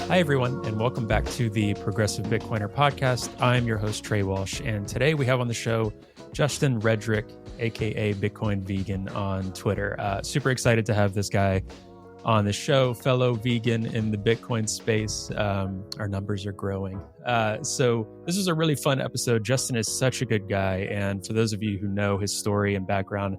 Hi, everyone, and welcome back to the Progressive Bitcoiner podcast. I'm your host, Trey Walsh, and today we have on the show Justin Rhedrick, aka Bitcoin Vegan on Twitter. Super excited to have this guy on the show, fellow vegan in the Bitcoin space. Our numbers are growing. So this is a really fun episode. Justin is such a good guy, and for those of you who know his story and background,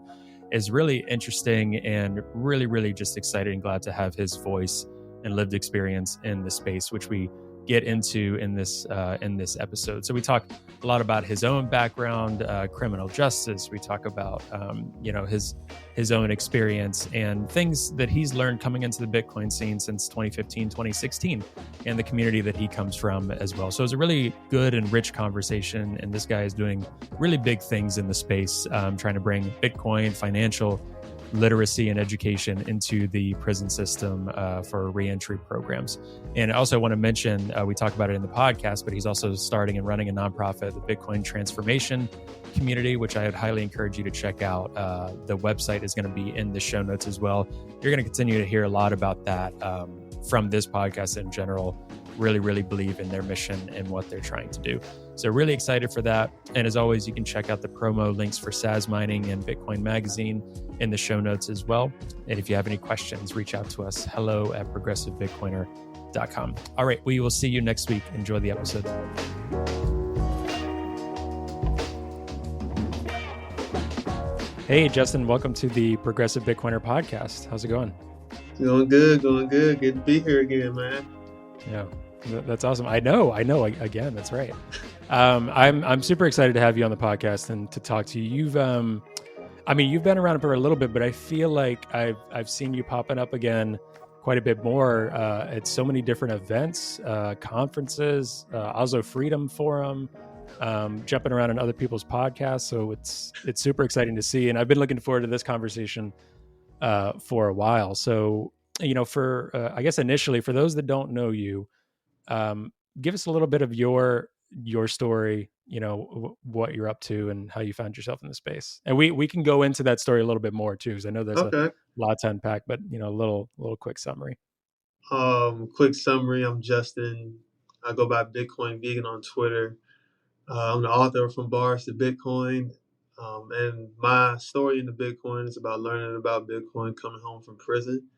is really interesting and really just excited and glad to have his voice and lived experience in the space, which we get into in this episode. So we talk a lot about his own background, criminal justice. We talk about his own experience and things that he's learned coming into the Bitcoin scene since 2015, 2016, and the community that he comes from as well. So it's a really good and rich conversation. And this guy is doing really big things in the space, trying to bring Bitcoin, financial literacy and education into the prison system for reentry programs. And I also want to mention, we talk about it in the podcast, but he's also starting and running a nonprofit, the Bitcoin Transformation Community, which I would highly encourage you to check out. The website is going to be in the show notes as well. You're going to continue to hear a lot about that from this podcast in general. Really believe in their mission and what they're trying to do. So really excited for that. And as always, you can check out the promo links for SAS Mining and Bitcoin Magazine in the show notes as well. And if you have any questions, reach out to us, hello@progressivebitcoiner.com. All right, we will see you next week. Enjoy the episode. Hey, Justin, welcome to the Progressive Bitcoiner podcast. How's it going? Going good. Good to be here again, man. Yeah. That's awesome. I know. Again, that's right. I'm super excited to have you on the podcast and to talk to you. You've been around for a little bit, but I feel like I've seen you popping up again quite a bit more at so many different events, conferences, Oslo Freedom Forum, jumping around on other people's podcasts. So it's super exciting to see, and I've been looking forward to this conversation for a while. So I guess initially, for those that don't know you, give us a little bit of your story, what you're up to and how you found yourself in the space. And we can go into that story a little bit more too, because I know there's a lot to unpack, but a little quick summary. Quick summary. I'm Justin. I go by Bitcoin Vegan on Twitter. I'm the author From Bars to Bitcoin. And my story into Bitcoin is about learning about Bitcoin, coming home from prison,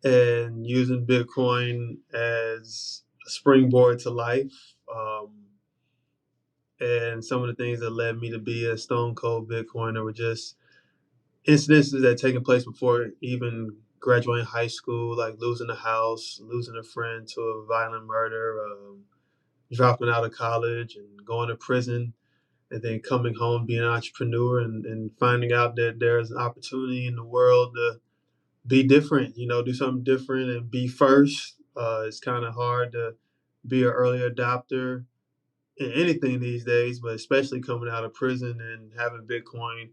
and using Bitcoin as a springboard to life. And some of the things that led me to be a stone cold Bitcoiner were just incidences that had taken place before even graduating high school, like losing a house, losing a friend to a violent murder, dropping out of college and going to prison, and then coming home, being an entrepreneur and finding out that there's an opportunity in the world to be different, do something different and be first. It's kind of hard to be an early adopter in anything these days, but especially coming out of prison and having Bitcoin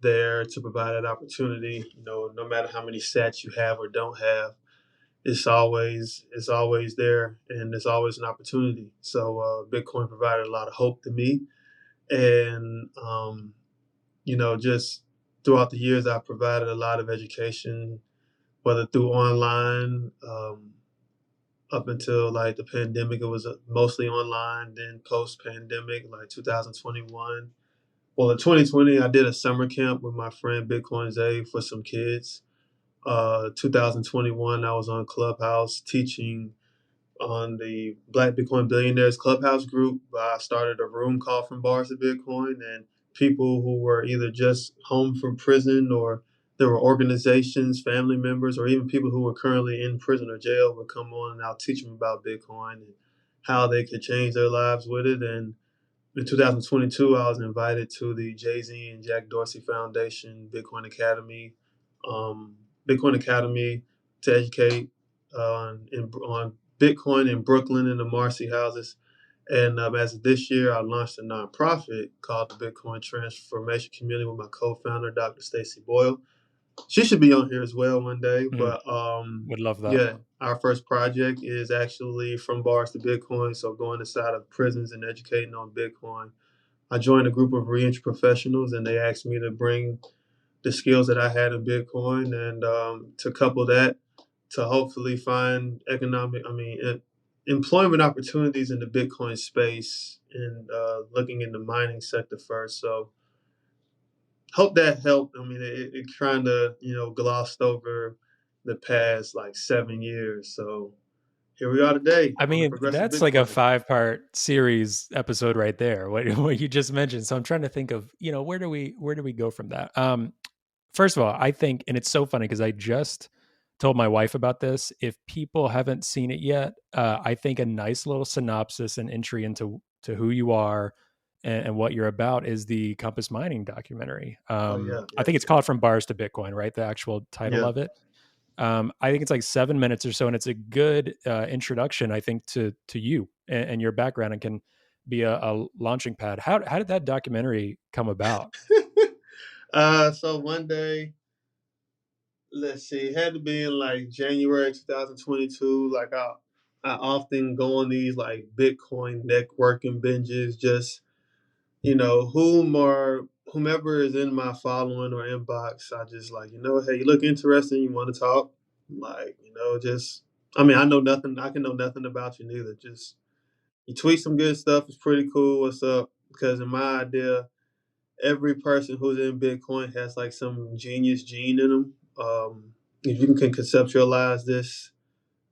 there to provide that opportunity. No matter how many sats you have or don't have, it's always there, and it's always an opportunity. So Bitcoin provided a lot of hope to me, and just throughout the years, I've provided a lot of education, whether through online. Up until like the pandemic, it was mostly online. Then post-pandemic, like 2021. Well, in 2020, I did a summer camp with my friend Bitcoin Zay for some kids. 2021, I was on Clubhouse teaching on the Black Bitcoin Billionaires Clubhouse group. I started a room called From Bars to Bitcoin, and people who were either just home from prison, or there were organizations, family members, or even people who were currently in prison or jail would come on, and I'll teach them about Bitcoin and how they could change their lives with it. And in 2022, I was invited to the Jay-Z and Jack Dorsey Foundation Bitcoin Academy, to educate on Bitcoin in Brooklyn in the Marcy houses. And as of this year, I launched a nonprofit called the Bitcoin Transformation Community with my co-founder, Dr. Stacy Boyle. She should be on here as well one day, but would love that. Yeah, our first project is actually From Bars to Bitcoin, so going inside of prisons and educating on Bitcoin. I joined a group of reentry professionals, and they asked me to bring the skills that I had in Bitcoin and to couple that to hopefully find employment opportunities in the Bitcoin space and looking in the mining sector first. So hope that helped. I mean, it kind of glossed over the past like 7 years. So here we are today I on the mean, Progressive that's like a Bitcoiner. 5-part series episode right there. What you just mentioned. So I'm trying to think of, where do we go from that? First of all, I think, and it's so funny because I just told my wife about this. If people haven't seen it yet, I think a nice little synopsis and entry into who you are and what you're about is the Compass Mining documentary. Oh yeah, I think yes, it's called From Bars to Bitcoin, right? The actual title yeah. of it. I think it's like 7 minutes or so, and it's a good introduction, I think, to you and your background, and can be a launching pad. How did that documentary come about? So one day, let's see, it had to be in like January 2022. Like I often go on these like Bitcoin networking binges, just whomever is in my following or inbox. I just like, hey, you look interesting, you want to talk? Like, just I mean, I can know nothing about you neither. Just you tweet some good stuff, it's pretty cool. What's up? Because in my idea, every person who's in Bitcoin has like some genius gene in them. If you can conceptualize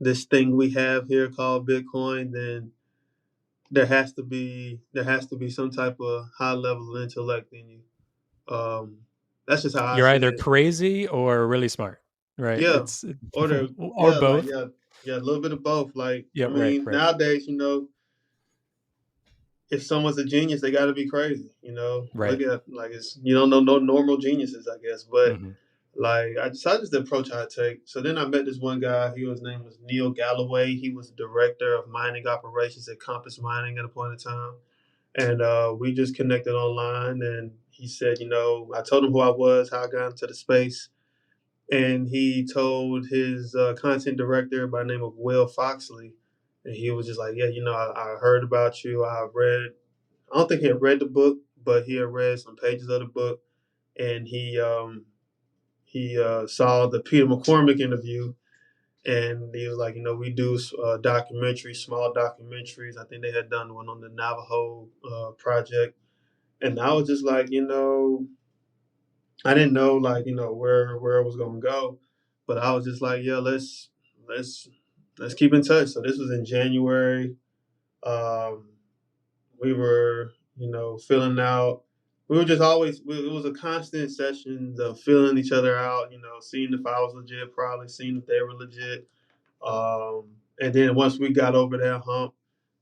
this thing we have here called Bitcoin, then there has to be some type of high level of intellect in you. Um, that's just how I You're see either it. crazy or really smart, right? Yeah, It's or yeah, like both. yeah, a little bit of both. Like Yeah, I right, mean, right. nowadays, if someone's a genius, they got to be crazy. Look Right. at like it's you don't know no normal geniuses, I guess. But Hmm. like I just the approach I take. So then I met this one guy. His name was Neil Galloway. He was the director of mining operations at Compass Mining at a point in time, and we just connected online. And he said, I told him who I was, how I got into the space, and he told his content director by the name of Will Foxley, and he was just like, yeah, I heard about you. I read. I don't think he had read the book, but he had read some pages of the book, and he saw the Peter McCormick interview, and he was like, we do documentaries, small documentaries. I think they had done one on the Navajo project, and I was just like, I didn't know like where it was gonna go, but I was just like, yeah, let's let's keep in touch. So this was in January. Um, we were filling out. We were just always. It was a constant session of filling each other out. Seeing if I was legit, probably seeing if they were legit. And then once we got over that hump,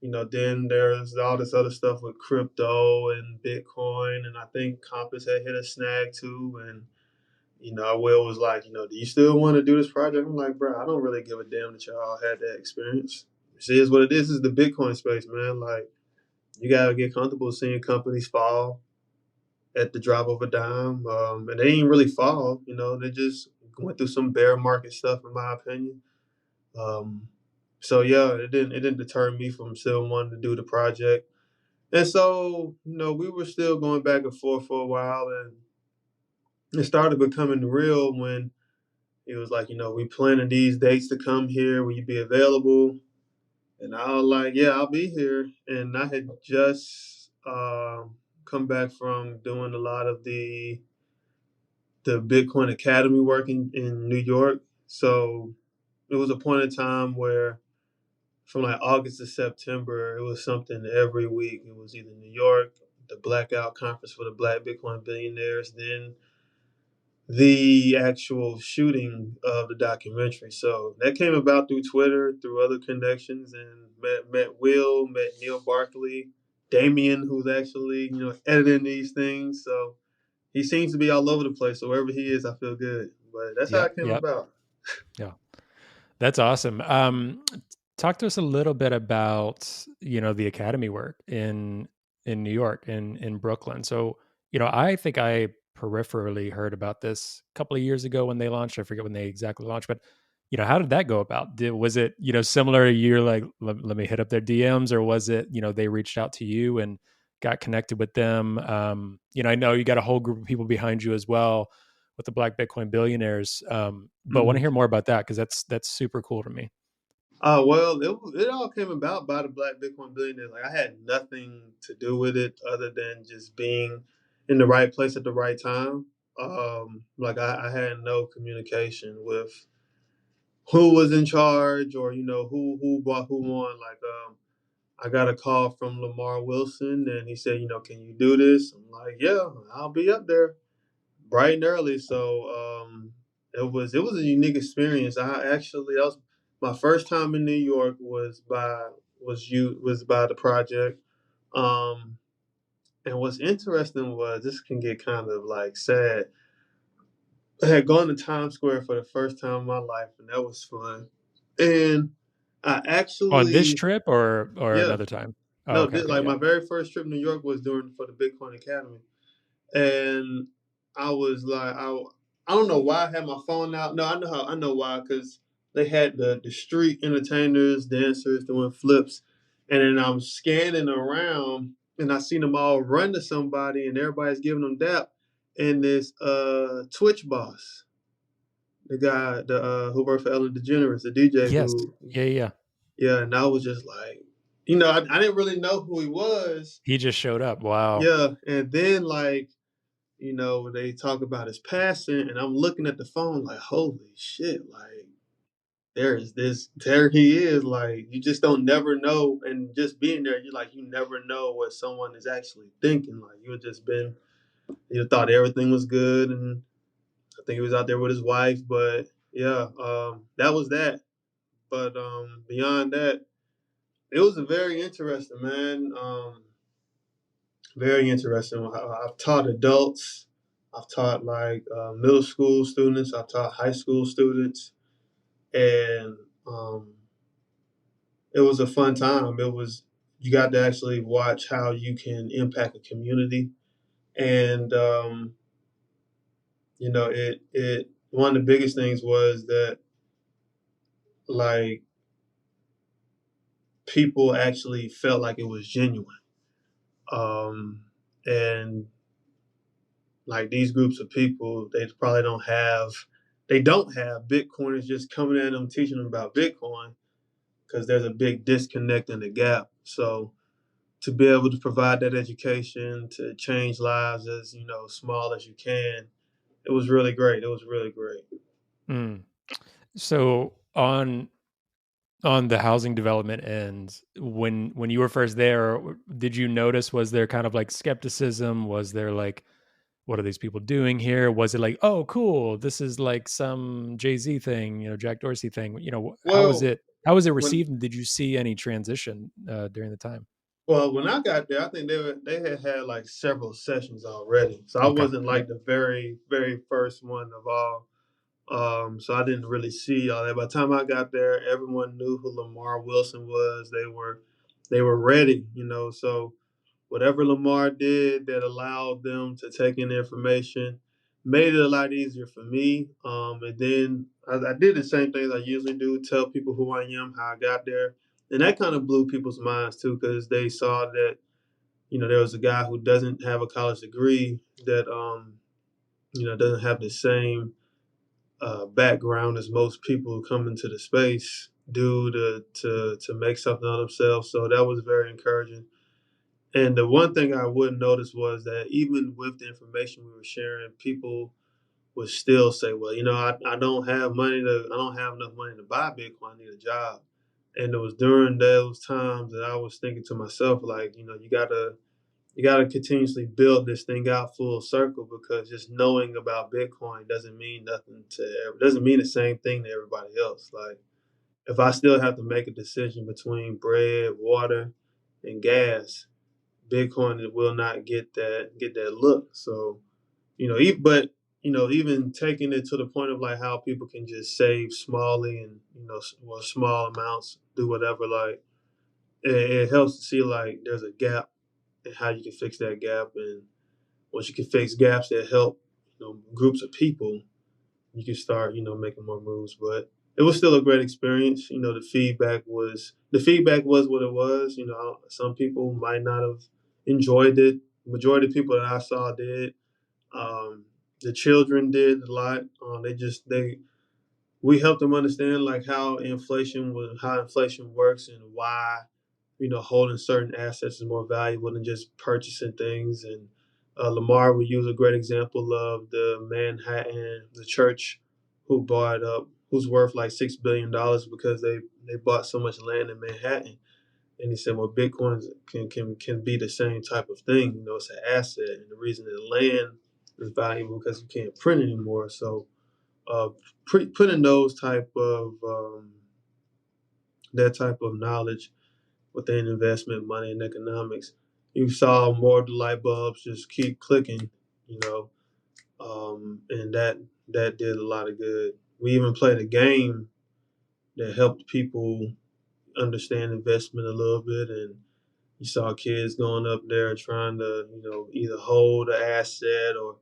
then there's all this other stuff with crypto and Bitcoin, and I think Compass had hit a snag too. And Will was like, do you still want to do this project? I'm like, bro, I don't really give a damn that y'all had that experience. See, is what it is. Is the Bitcoin space, man. Like, you gotta get comfortable seeing companies fall at the drop of a dime, and they didn't really fall. They just went through some bear market stuff, in my opinion. Um, so yeah, it didn't deter me from still wanting to do the project. And so, we were still going back and forth for a while, and it started becoming real when it was like, we planning these dates to come here. Will you be available? And I was like, yeah, I'll be here. And I had just come back from doing a lot of the Bitcoin Academy work in New York. So it was a point in time where from like August to September, it was something every week. It was either New York, the Blackout Conference for the Black Bitcoin Billionaires, then the actual shooting of the documentary. So that came about through Twitter, through other connections, and met Will, met Neil Barkley, Damien, who's actually editing these things. So he seems to be all over the place. So wherever he is, I feel good. But that's how Yep. it came Yep. about. Yeah. That's awesome. Talk to us a little bit about the academy work in New York, in Brooklyn. So I think I peripherally heard about this a couple of years ago when they launched. I forget when they exactly launched, but how did that go about? Was it similar? You're like, let me hit up their DMs, or was it they reached out to you and got connected with them? I know you got a whole group of people behind you as well with the Black Bitcoin Billionaires. But want to Mhm. hear more about that because that's super cool to me. Well, it all came about by the Black Bitcoin Billionaires. Like I had nothing to do with it other than just being in the right place at the right time. Like I had no communication with who was in charge or who bought who on. Like I got a call from Lamar Wilson and he said, can you do this? I'm like, yeah, I'll be up there bright and early. So it was a unique experience. That was my first time in New York was by the project. Um, and what's interesting was this can get kind of like sad. I had gone to Times Square for the first time in my life, and that was fun. And I On this actually, trip or yeah, another time? Oh, no, okay, okay, like yeah. my very first trip to New York was during for the Bitcoin Academy. And I was like, I don't know why I had my phone out. No, I know why, because they had the street entertainers, dancers doing flips, and then I'm scanning around and I seen them all run to somebody and everybody's giving them dap, and this Twitch boss, the guy who worked for Ellen DeGeneres, the DJ Yes. who, Yeah, yeah, yeah. yeah, and I was just like, I didn't really know who he was. He just showed up. Wow. Yeah, and then like they talk about his passing, and I'm looking at the phone like, holy shit, like there he is. Like you just don't never know, and just being there, you never know what someone is actually thinking. Like you thought everything was good, and I think he was out there with his wife, but yeah, that was that. But beyond that, it was a very interesting, man. Very interesting. I've taught adults. I've taught like middle school students. I've taught high school students, and it was a fun time. You got to actually watch how you can impact a community, and it one of the biggest things was that like people actually felt like it was genuine, um, and like these groups of people, they don't have Bitcoiners just coming at them, teaching them about Bitcoin because there's a big disconnect in the gap. So to be able to provide that education to change lives as small as you can, it was really great. It was really great. Mm. So on the housing development end, when you were first there, did you notice, was there kind of like skepticism? Was there like, what are these people doing here? Was it like, oh, cool, this is like some Jay-Z thing, Jack Dorsey thing? Well, how was it when received? And did you see any transition during the time? when I got there, I think they had like several sessions already, so I Okay. wasn't Yeah. like the very very first one of all. So I didn't really see all that. By the time I got there, everyone knew who Lamar Wilson was. They were ready, So whatever Lamar did that allowed them to take in the information made it a lot easier for me. And then I did the same things I usually do: tell people who I am, how I got there, and that kind of blew people's minds too because they saw that there was a guy who doesn't have a college degree that doesn't have the same background as most people who come into the space do to make something of themselves. So that was very encouraging. And the one thing I would notice was that even with the information we were sharing, people would still say, "Well, I don't have money I don't have enough money to buy Bitcoin. I need a job." And it was during those times that I was thinking to myself, like, you gotta continuously build this thing out full circle because just knowing about Bitcoin doesn't mean the same thing to everybody else. Like if I still have to make a decision between bread, water, and gas, Bitcoin will not get that look. So but even taking it to the point of like how people can just save smallly and small amounts, do whatever. Like it helps to see like there's a gap and how you can fix that gap. And once you can fix gaps that help, groups of people, you can start, making more moves. But it was still a great experience. The feedback was what it was. Some people might not have enjoyed it. The majority of people that I saw did. The children did a lot. They we help them understand like how inflation works and why holding certain assets is more valuable than just purchasing things. And Lamar would use a great example of the church who's worth like $6 billion because they bought so much land in Manhattan. And he said, well, Bitcoin can be the same type of thing. It's an asset, and the reason that the land is valuable because you can't print anymore. So, uh, putting that type of knowledge within investment, money, and economics, you saw more of the light bulbs just keep clicking, you know, and that did a lot of good. We even played a game that helped people understand investment a little bit, and you saw kids going up there trying to, either hold an asset or,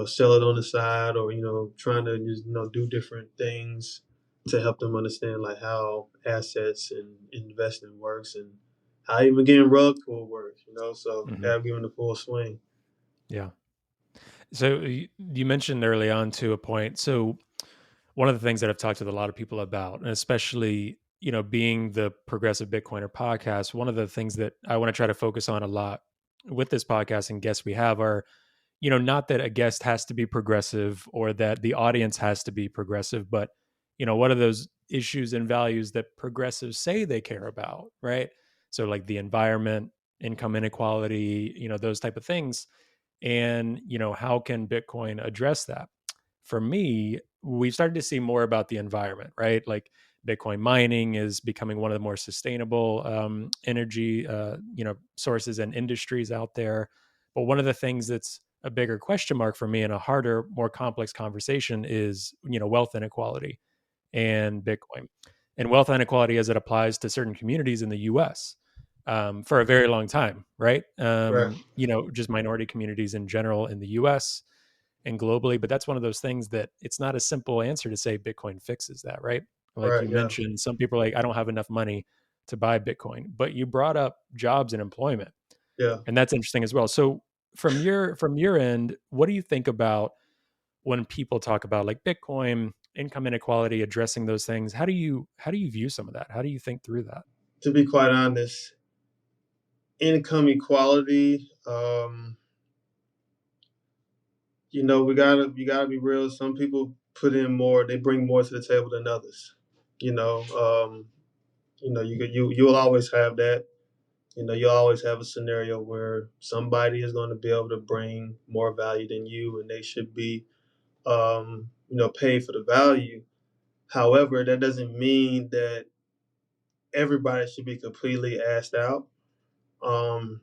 sell it on the side or, trying to just, do different things to help them understand like how assets and investing works and how even getting rug pull works, so Hmm. have given the full swing. Yeah. So you mentioned early on to a point. So one of the things that I've talked with a lot of people about, and especially, being the Progressive Bitcoiner podcast, one of the things that I want to try to focus on a lot with this podcast and guests we have are, not that a guest has to be progressive or that the audience has to be progressive, but, what are those issues and values that progressives say they care about, right? So like the environment, income inequality, those type of things. And, how can Bitcoin address that? For me, we've started to see more about the environment, right? Like Bitcoin mining is becoming one of the more sustainable energy, sources and industries out there. But one of the things that's a bigger question mark for me and a harder, more complex conversation is, wealth inequality and Bitcoin, and wealth inequality as it applies to certain communities in the U.S. For a very long time, right? Right, Just minority communities in general in the U.S. and globally. But that's one of those things that it's not a simple answer to say Bitcoin fixes that, right? Like right, you yeah, mentioned, some people are like, I don't have enough money to buy Bitcoin, but you brought up jobs and employment, yeah. and that's interesting as well. So from your end, what do you think about when people talk about like Bitcoin, income inequality, addressing those things? How do you view some of that? How do you think through that? To be quite honest, income equality, we gotta be real. Some people put in more, they bring more to the table than others. You know, um, you'll always have that. You'll always have a scenario where somebody is going to be able to bring more value than you, and they should be, paid for the value. However, that doesn't mean that everybody should be completely asked out. Um,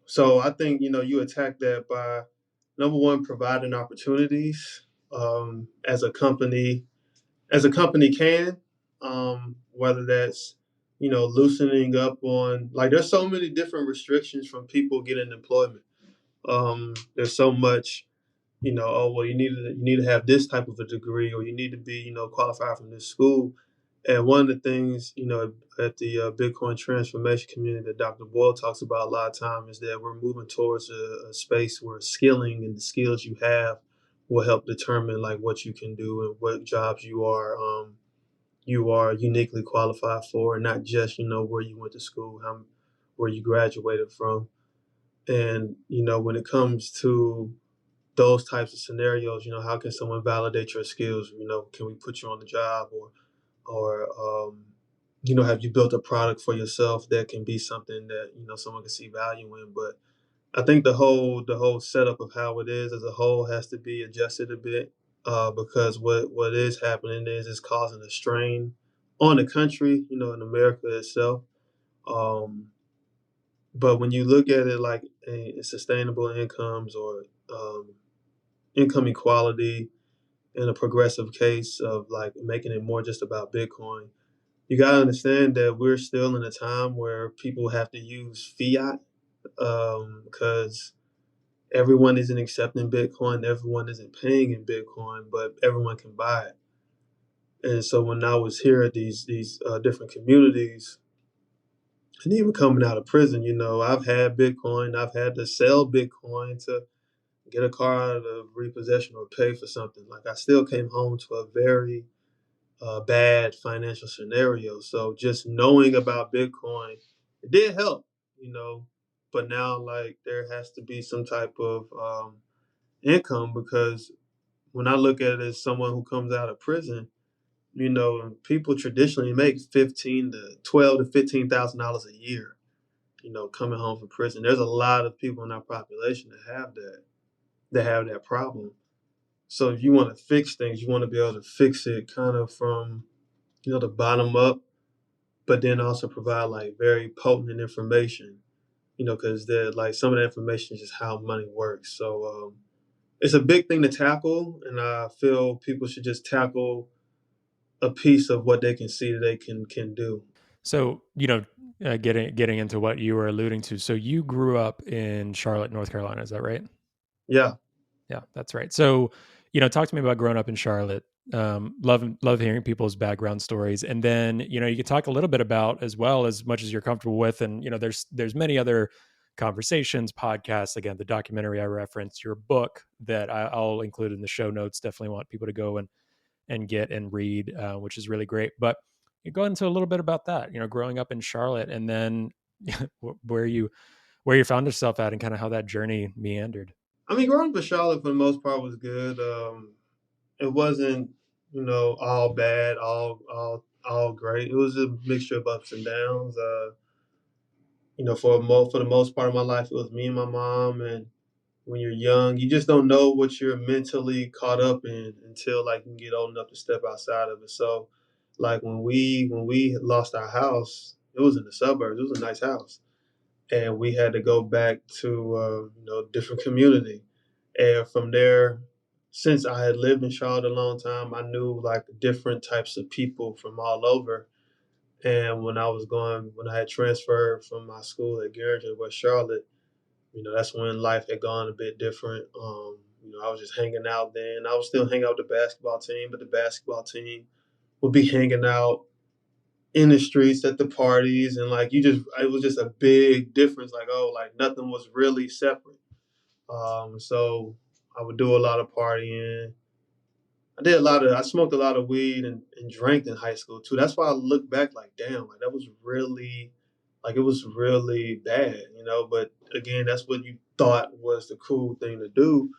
so I think you attack that by number one, providing opportunities as a company can, whether that's loosening up on, like, there's so many different restrictions from people getting employment. There's so much, oh well, you need to have this type of a degree, or you need to be qualified from this school. And one of the things at the Bitcoin transformation community that Dr. Boyle talks about a lot of time is that we're moving towards a space where skilling and the skills you have will help determine like what you can do and what jobs you are uniquely qualified for, and not just where you went to school, where you graduated from. And when it comes to those types of scenarios, how can someone validate your skills? Can we put you on the job, or have you built a product for yourself that can be something that someone can see value in? But I think the whole setup of how it is as a whole has to be adjusted a bit, because what is happening is it's causing a strain on the country, in America itself. Um, but when you look at it like sustainable incomes, or um, income equality, in a progressive case of like making it more just about Bitcoin, you got to understand that we're still in a time where people have to use fiat, because everyone isn't accepting Bitcoin, everyone isn't paying in Bitcoin, but everyone can buy it. And so when I was here at these different communities, and even coming out of prison, I've had Bitcoin, I've had to sell Bitcoin to get a car out of repossession or pay for something. Like, I still came home to a very bad financial scenario. So just knowing about Bitcoin, it did help, you know. But now, like, there has to be some type of income, because when I look at it as someone who comes out of prison, you know, people traditionally make 15 to 12 to $15,000 a year, you know, coming home from prison. There's a lot of people in our population that have that problem. So if you want to fix things, you want to be able to fix it kind of from, you know, the bottom up, but then also provide like very potent information, you know, because like some of the information is just how money works. So it's a big thing to tackle, and I feel people should just tackle a piece of what they can see that they can do. So, getting into what you were alluding to. So you grew up in Charlotte, North Carolina, is that right? Yeah. Yeah, that's right. So, talk to me about growing up in Charlotte. Love hearing people's background stories, and then you could talk a little bit about, as well, as much as you're comfortable with. And there's many other conversations, podcasts. Again, the documentary I referenced, your book that I'll include in the show notes. Definitely want people to go and get and read, which is really great. But you go into a little bit about that. Growing up in Charlotte, and then where you found yourself at, and kind of how that journey meandered. I mean, growing up in Charlotte for the most part was good. It wasn't, you know, all bad, all great. It was a mixture of ups and downs. You know, for the most part of my life, it was me and my mom. And when you're young, you just don't know what you're mentally caught up in until like you get old enough to step outside of it. So, like when we lost our house, it was in the suburbs. It was a nice house, and we had to go back to you know, different community. And from there, since I had lived in Charlotte a long time, I knew like different types of people from all over. And when I had transferred from my school at Garrett to West Charlotte, you know, that's when life had gone a bit different. You know, I was just hanging out then. I was still hanging out with the basketball team, but the basketball team would be hanging out in the streets at the parties, and like it was just a big difference. Like, oh, like nothing was really separate. So I would do a lot of partying. I smoked a lot of weed and drank in high school too. That's why I look back like, damn, like that was really, like it was really bad, you know. But again, that's what you thought was the cool thing to do.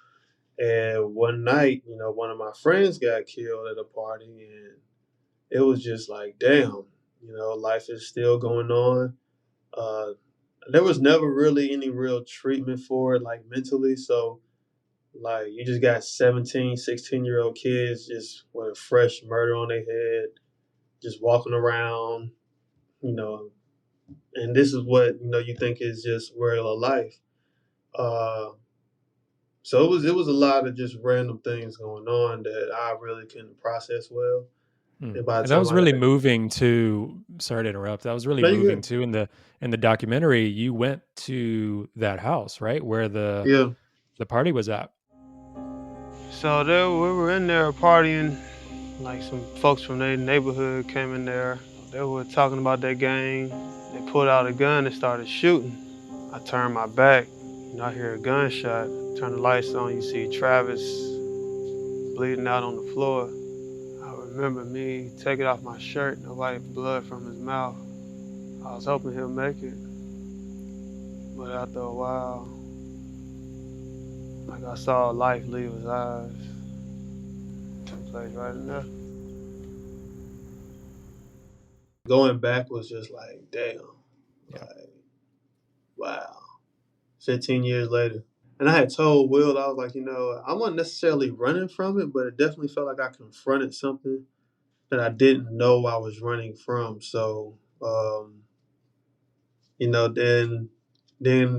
And one night, you know, one of my friends got killed at a party, and it was just like, damn, you know, life is still going on. Uh, there was never really any real treatment for it, like mentally. So like you just got 17, 16-year-old kids just with a fresh murder on their head, just walking around, you know, and this is what, you know, you think is just real life. Uh, so it was a lot of just random things going on that I really couldn't process well. And by the And that time was I got really back, moving to. Sorry to interrupt. That was really no, you moving good. too. In the documentary, you went to that house, right, where Yeah. the party was at. So there we were in there partying. Like some folks from their neighborhood came in there. They were talking about their gang. They pulled out a gun and started shooting. I turned my back. You know, I hear a gunshot. Turn the lights on. You see Travis bleeding out on the floor. I remember me taking off my shirt and wipe blood from his mouth. I was hoping he'll make it, but after a while, like I saw life leave his eyes. Took place right in there. Going back was just like, damn, Yeah. like, wow. 15 years later. And I had told Will, I was like, you know, I wasn't necessarily running from it, but it definitely felt like I confronted something that I didn't know I was running from. So, you know, then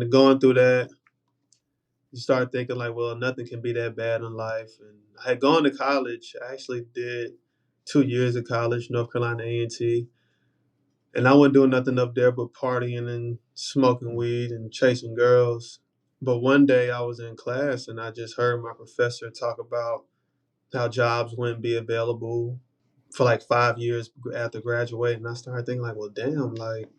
going through that, you start thinking like, well, nothing can be that bad in life. And I had gone to college. I actually did 2 years of college, North Carolina A&T, and I wasn't doing nothing up there but partying and smoking weed and chasing girls. But one day I was in class and I just heard my professor talk about how jobs wouldn't be available for like 5 years after graduating. And I started thinking like, well, damn, like,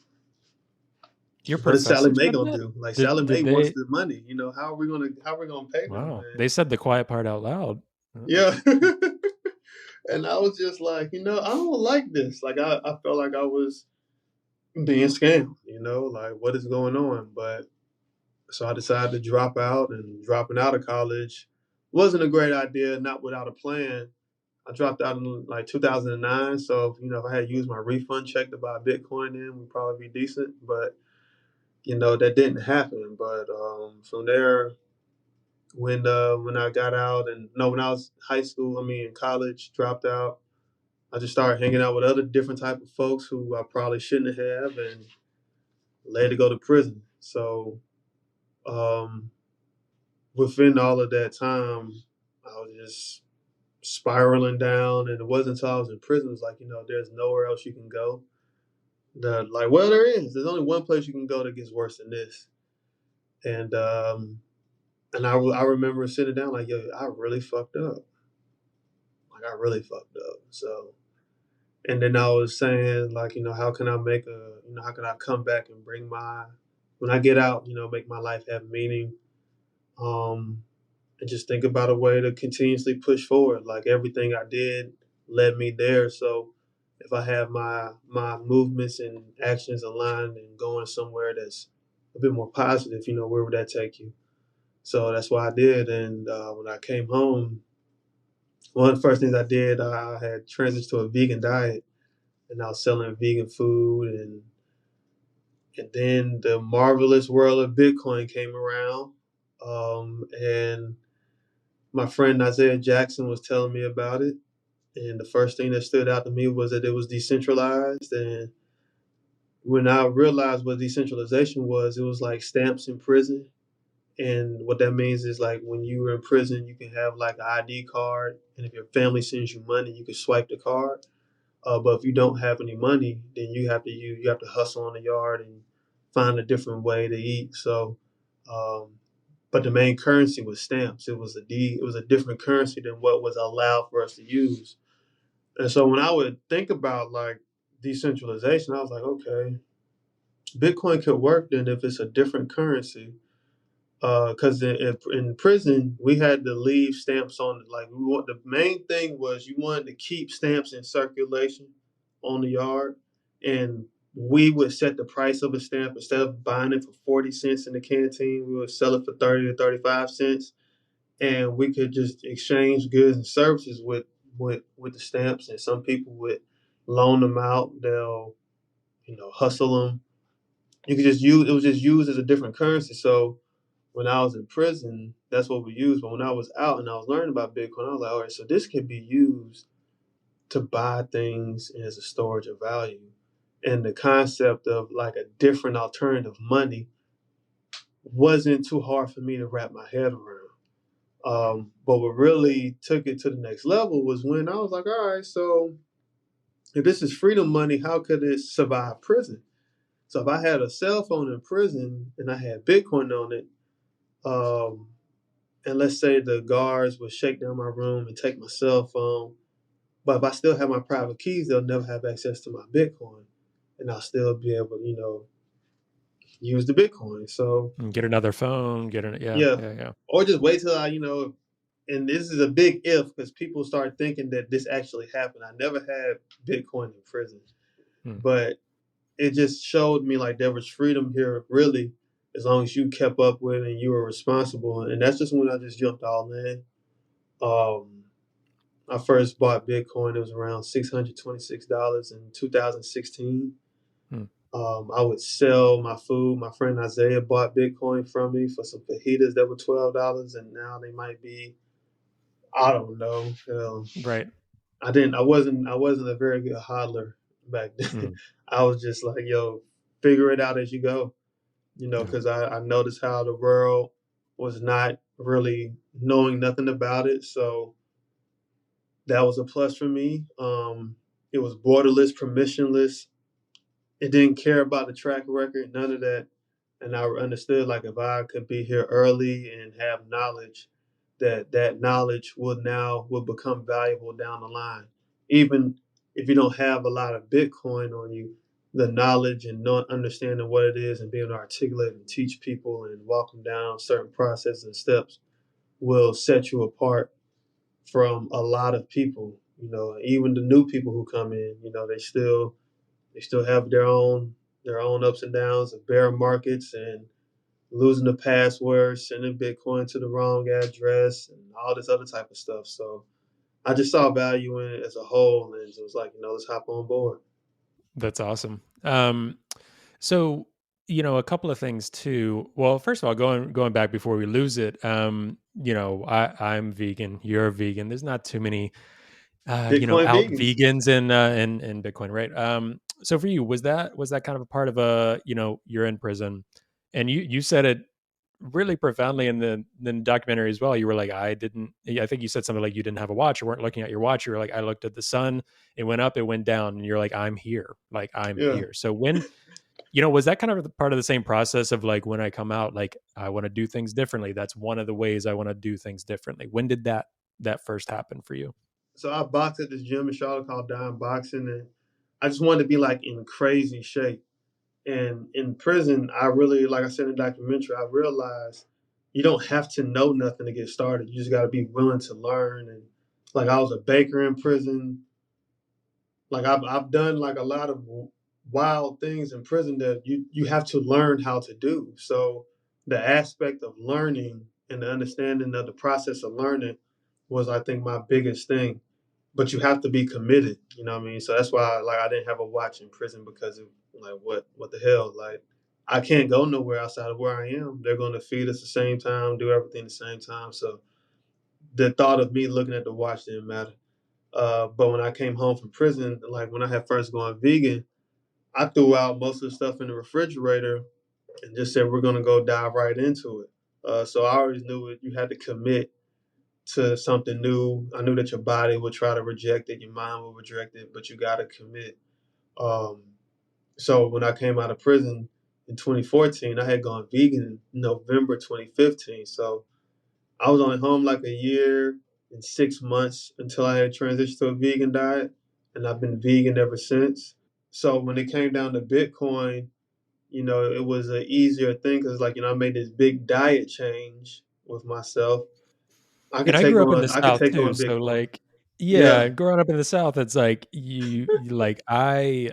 Your what is Sally professor Mae said gonna that. do? Like, Sally Did Mae wants they? the money. You know, how are we gonna pay them? Wow, And they said the quiet part out loud. yeah. And I was just like, I don't like this. Like, I felt like I was being scammed, like, what is going on? But so I decided to drop out, and dropping out of college wasn't a great idea, not without a plan. I dropped out in like 2009. So, if I had used my refund check to buy Bitcoin then, we'd probably be decent. But, that didn't happen. But from there, when I got out and no, when I was in college, dropped out, I just started hanging out with other different type of folks who I probably shouldn't have, and led to go to prison. So um, within all of that time, I was just spiraling down, and it wasn't until I was in prison, it was like, there's nowhere else you can go. Well, there is. There's only one place you can go that gets worse than this. And I remember sitting down like, yo, I really fucked up. Like, I really fucked up. So, and then I was saying, like, how can I how can I come back and when I get out, make my life have meaning, um, and just think about a way to continuously push forward. Like, everything I did led me there. So if I have my movements and actions aligned and going somewhere that's a bit more positive, where would that take you? So that's what I did. And when I came home, one of the first things I did, I had transitioned to a vegan diet, and I was selling vegan food, and then the marvelous world of Bitcoin came around, and my friend Ishai Jackson was telling me about it, and the first thing that stood out to me was that it was decentralized. And when I realized what decentralization was, it was like stamps in prison. And what that means is, like, when you were in prison, you can have like an ID card, and if your family sends you money, you can swipe the card. But if you don't have any money, then you have to hustle on the yard and find a different way to eat. So, um, but the main currency was stamps. It was a different currency than what was allowed for us to use. And so when I would think about like decentralization, I was like, okay, Bitcoin could work then if it's a different currency. Because in prison we had to leave stamps on. Like, the main thing was you wanted to keep stamps in circulation on the yard, and we would set the price of a stamp. Instead of buying it for 40 cents in the canteen, we would sell it for 30 to 35 cents, and we could just exchange goods and services with the stamps. And some people would loan them out. They'll hustle them. You could just use It was just used as a different currency. So when I was in prison, that's what we used. But when I was out and I was learning about Bitcoin, I was like, all right, so this can be used to buy things as a storage of value. And the concept of like a different alternative money wasn't too hard for me to wrap my head around. But what really took it to the next level was when I was like, all right, so if this is freedom money, how could it survive prison? So if I had a cell phone in prison and I had Bitcoin on it, um, and let's say the guards would shake down my room and take my cell phone, but if I still have my private keys, they'll never have access to my Bitcoin, and I'll still be able to, use the Bitcoin. So And get another phone, yeah, yeah, yeah, yeah. or just wait till and this is a big if, because people start thinking that this actually happened. I never had Bitcoin in prison, but it just showed me like there was freedom here, really, as long as you kept up with it and you were responsible. And that's just when I just jumped all in. Um, I first bought Bitcoin. It was around $626 in 2016. I would sell my food. My friend Isaiah bought Bitcoin from me for some fajitas that were $12, and now they might be, I don't know. Right. I wasn't a very good hodler back then. I was just like, yo, figure it out as you go, because I noticed how the world was not really knowing nothing about it. So that was a plus for me. It was borderless, permissionless. It didn't care about the track record, none of that. And I understood, like, if I could be here early and have knowledge, that knowledge will become valuable down the line. Even if you don't have a lot of Bitcoin on you, the knowledge and not understanding what it is and being able to articulate and teach people and walk them down certain processes and steps will set you apart from a lot of people Even the new people who come in, they still have their own ups and downs of bear markets and losing the password, sending Bitcoin to the wrong address, and all this other type of stuff. So I just saw value in it as a whole, and it was like, let's hop on board. That's awesome. So, a couple of things too. Well, first of all, going back before we lose it, I'm vegan, you're vegan. There's not too many, Bitcoin out vegans. vegans in Bitcoin, right? So for you, was that kind of a part of you're in prison, and you said it really profoundly in the documentary as well. You were like, I think you said something like you didn't have a watch, you weren't looking at your watch. You were like, I looked at the sun, it went up, it went down, and you're like, I'm here, like I'm Yeah. here. So when was that kind of part of the same process of like, when I come out, like I want to do things differently, that's one of the ways I want to do things differently? When did that first happen for you? So I boxed at this gym in Charlotte called Dime Boxing, and I just wanted to be like in crazy shape. And in prison, I really, like I said in the documentary, I realized you don't have to know nothing to get started. You just got to be willing to learn. And like I was a baker in prison. Like I've done like a lot of wild things in prison that you have to learn how to do. So the aspect of learning and the understanding of the process of learning was, I think, my biggest thing. But you have to be committed. You know what I mean? So that's why, like, I didn't have a watch in prison, because of like what the hell? Like, I can't go nowhere outside of where I am. They're going to feed us the same time, do everything the same time. So the thought of me looking at the watch didn't matter. But when I came home from prison, like when I had first gone vegan, I threw out most of the stuff in the refrigerator and just said, we're going to go dive right into it. So I always knew it. You had to commit to something new. I knew that your body would try to reject it, your mind would reject it, but you got to commit. Um, so when I came out of prison in 2014, I had gone vegan in November 2015. So I was only home like a year and 6 months until I had transitioned to a vegan diet, and I've been vegan ever since. So when it came down to Bitcoin, it was an easier thing because, like, I made this big diet change with myself. I could And I take grew up in on the I could South take too, on so Bitcoin. like, Yeah. yeah, growing up in the South, it's like like I,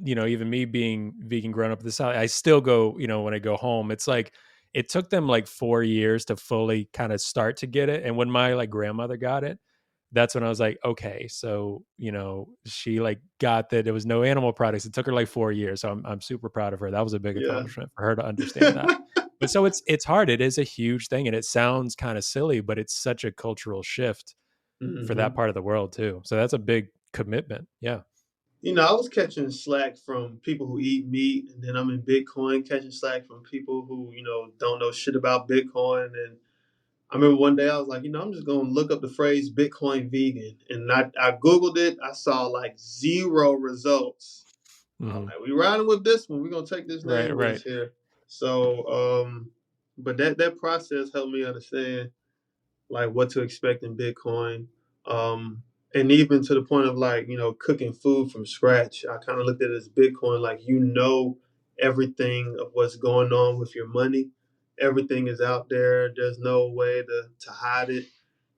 even me being vegan growing up in the South, I still go, when I go home, it's like it took them like 4 years to fully kind of start to get it. And when my like grandmother got it, that's when I was like, okay, so she like got that there was no animal products. It took her like 4 years, so I'm super proud of her. That was a big Yeah. accomplishment for her to understand that. But so it's hard. It is a huge thing, and it sounds kind of silly, but it's such a cultural shift for that hmm part of the world too. So that's a big commitment. Yeah. I was catching slack from people who eat meat, and then I'm in Bitcoin catching slack from people who, don't know shit about Bitcoin. And I remember one day I was like, I'm just going to look up the phrase Bitcoin vegan. And I Googled it. I saw like zero results. I was Hmm. like, we riding with this one. We're going to take this Right. name Right. risk here. So, but that process helped me understand like what to expect in Bitcoin. Um, and even to the point of like, cooking food from scratch. I kind of looked at it as Bitcoin, like, everything of what's going on with your money. Everything is out there. There's no way to hide it.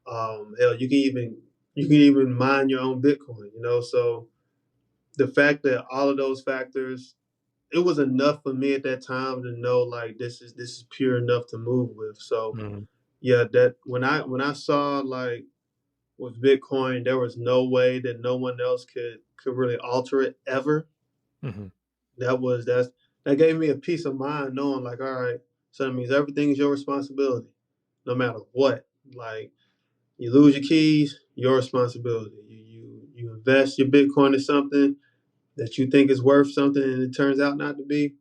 Hell, you can even mine your own Bitcoin, So the fact that all of those factors, it was enough for me at that time to know like this is pure enough to move with. So Hmm. yeah, that when I saw like with Bitcoin, there was no way that no one else could really alter it ever. Hmm. That gave me a peace of mind knowing like, all right, so that means everything is your responsibility, no matter what. Like, you lose your keys, your responsibility. You invest your Bitcoin in something that you think is worth something and it turns out not to be,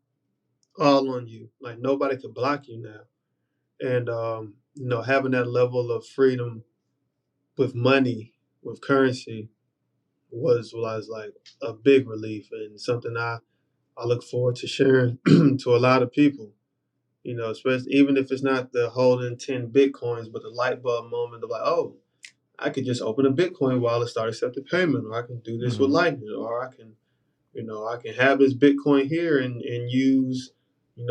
all on you. Like, nobody could block you now. And having that level of freedom with money, with currency, was like a big relief and something I look forward to sharing to a lot of people. Especially even if it's not the holding 10 Bitcoins, but the light bulb moment of like, oh, I could just open a Bitcoin wallet, start accepting payment, or I can do this with Hmm. Lightning, or I can have this Bitcoin here and use,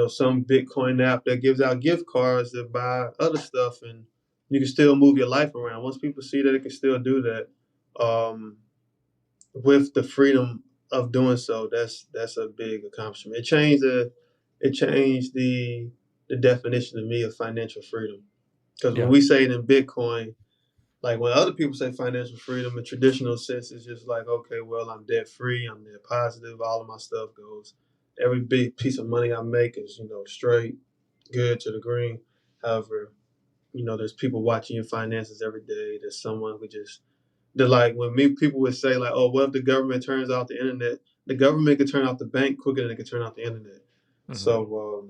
some Bitcoin app that gives out gift cards to buy other stuff, and you can still move your life around. Once people see that it can still do that, um, with the freedom of doing so, that's a big accomplishment. It changed the definition to me of financial freedom. Because when Yeah. we say it in Bitcoin, like when other people say financial freedom in traditional sense, it's just like, okay, well, I'm debt free, I'm debt positive, all of my stuff goes. Every big piece of money I make is, straight, good to the green. However, there's people watching your finances every day. There's someone who just like when people would say like, oh, what if the government turns off the internet? The government could turn off the bank quicker than it could turn off the internet. Hmm. So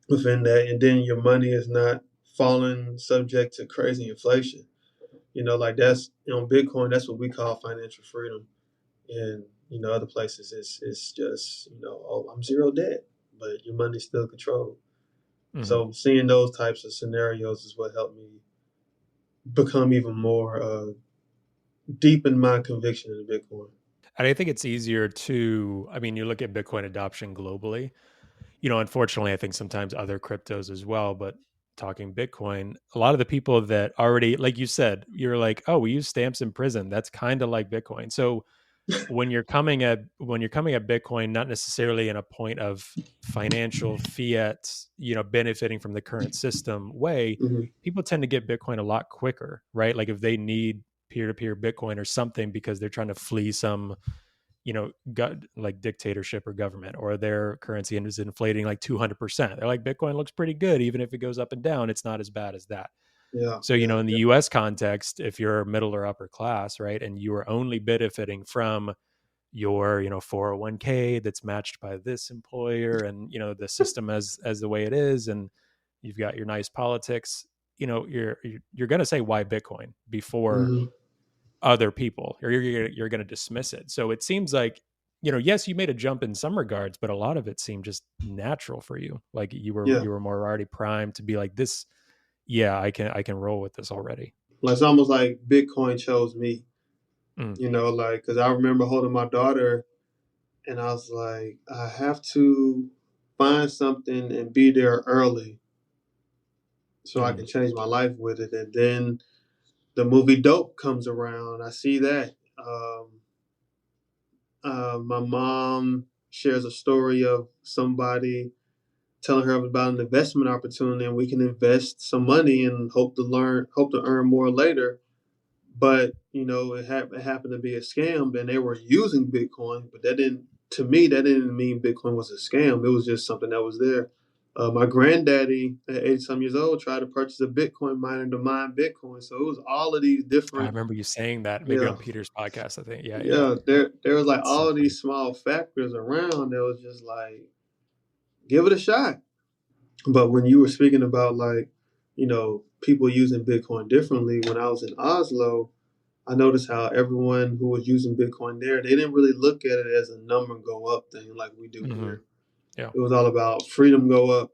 within that, and then your money is not falling subject to crazy inflation. Like that's Bitcoin. That's what we call financial freedom. And other places it's just oh, I'm zero debt, but your money's still controlled. Hmm. So seeing those types of scenarios is what helped me become even more deep in my conviction in Bitcoin. And I think it's easier to, I mean, you look at Bitcoin adoption globally, unfortunately, I think sometimes other cryptos as well, but talking Bitcoin, a lot of the people that already, like you said, you're like, oh, we use stamps in prison. That's kind of like Bitcoin. So when you're coming at Bitcoin, not necessarily in a point of financial fiat, benefiting from the current system way, Hmm. people tend to get Bitcoin a lot quicker, right? Like if they need peer-to-peer Bitcoin or something because they're trying to flee some, like dictatorship or government, or their currency is inflating like 200%. They're like, Bitcoin looks pretty good. Even if it goes up and down, it's not as bad as that. Yeah, So, yeah, in the US context, if you're middle or upper class, right, and you are only benefiting from your 401k that's matched by this employer, and the system as the way it is, and you've got your nice politics, you're going to say why Bitcoin before hmm, other people, or you're going to dismiss it. So it seems like, yes, you made a jump in some regards, but a lot of it seemed just natural for you. Like you were yeah. you were more already primed to be like this. Yeah, I can roll with this already. Like it's almost like Bitcoin chose me. Mm, Like because I remember holding my daughter, and I was like, I have to find something and be there early so I can mm, change my life with it. And then the movie Dope comes around. I see that. My mom shares a story of somebody telling her about an investment opportunity, and we can invest some money and hope to earn more later. But it happened to be a scam. And they were using Bitcoin, but to me, that didn't mean Bitcoin was a scam. It was just something that was there. My granddaddy at 80 some years old tried to purchase a Bitcoin miner to mine Bitcoin. So it was all of these I different, remember you saying that maybe yeah, on Peter's podcast, I think. Yeah, yeah. yeah. There was like It's so all of funny. these small factors around that was just like, give it a shot. But when you were speaking about like, people using Bitcoin differently, when I was in Oslo, I noticed how everyone who was using Bitcoin there, they didn't really look at it as a number go up thing like we do Hmm. here. Yeah. It was all about freedom go up.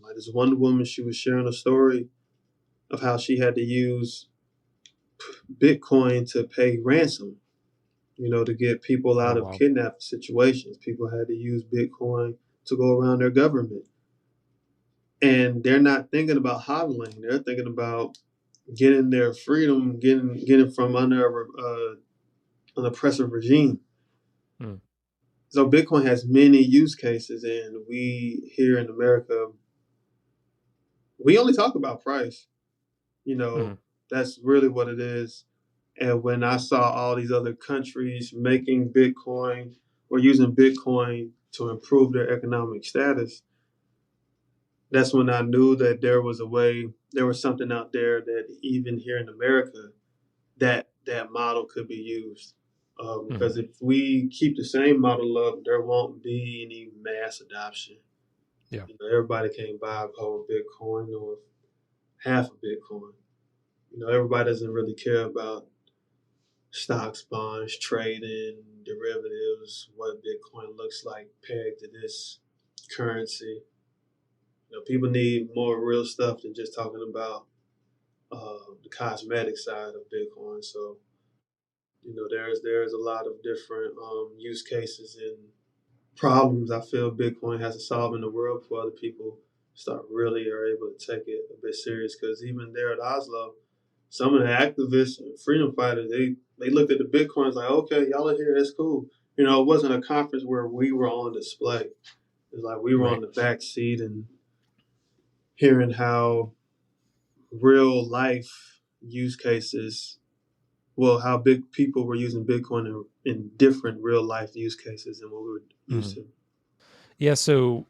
Like this one woman, she was sharing a story of how she had to use Bitcoin to pay ransom, to get people Oh out of wow. kidnapping situations. People had to use Bitcoin to go around their government. And they're not thinking about hodling. They're thinking about getting their freedom, getting from under an oppressive regime. Mm, So Bitcoin has many use cases, and we here in America, we only talk about price. You know, mm, that's really what it is. And when I saw all these other countries making Bitcoin or using Bitcoin to improve their economic status, that's when I knew that there was something out there that even here in America, that model could be used. mm. Because if we keep the same model up, there won't be any mass adoption. Yeah. Everybody can't buy a whole Bitcoin or half a Bitcoin. Everybody doesn't really care about stocks, bonds, trading, derivatives, what Bitcoin looks like pegged to this currency. People need more real stuff than just talking about the cosmetic side of Bitcoin. So, there's a lot of different use cases and problems I feel Bitcoin has to solve in the world before other people start really are able to take it a bit serious. Because even there at Oslo, some of the activists and freedom fighters, they looked at the Bitcoins like, okay, y'all are here, that's cool. You know, it wasn't a conference where we were on display. It was like we were Right. on the back seat and hearing how real life use cases, well, how big people were using Bitcoin in different real life use cases than what we were used Mhm. to. Yeah. So,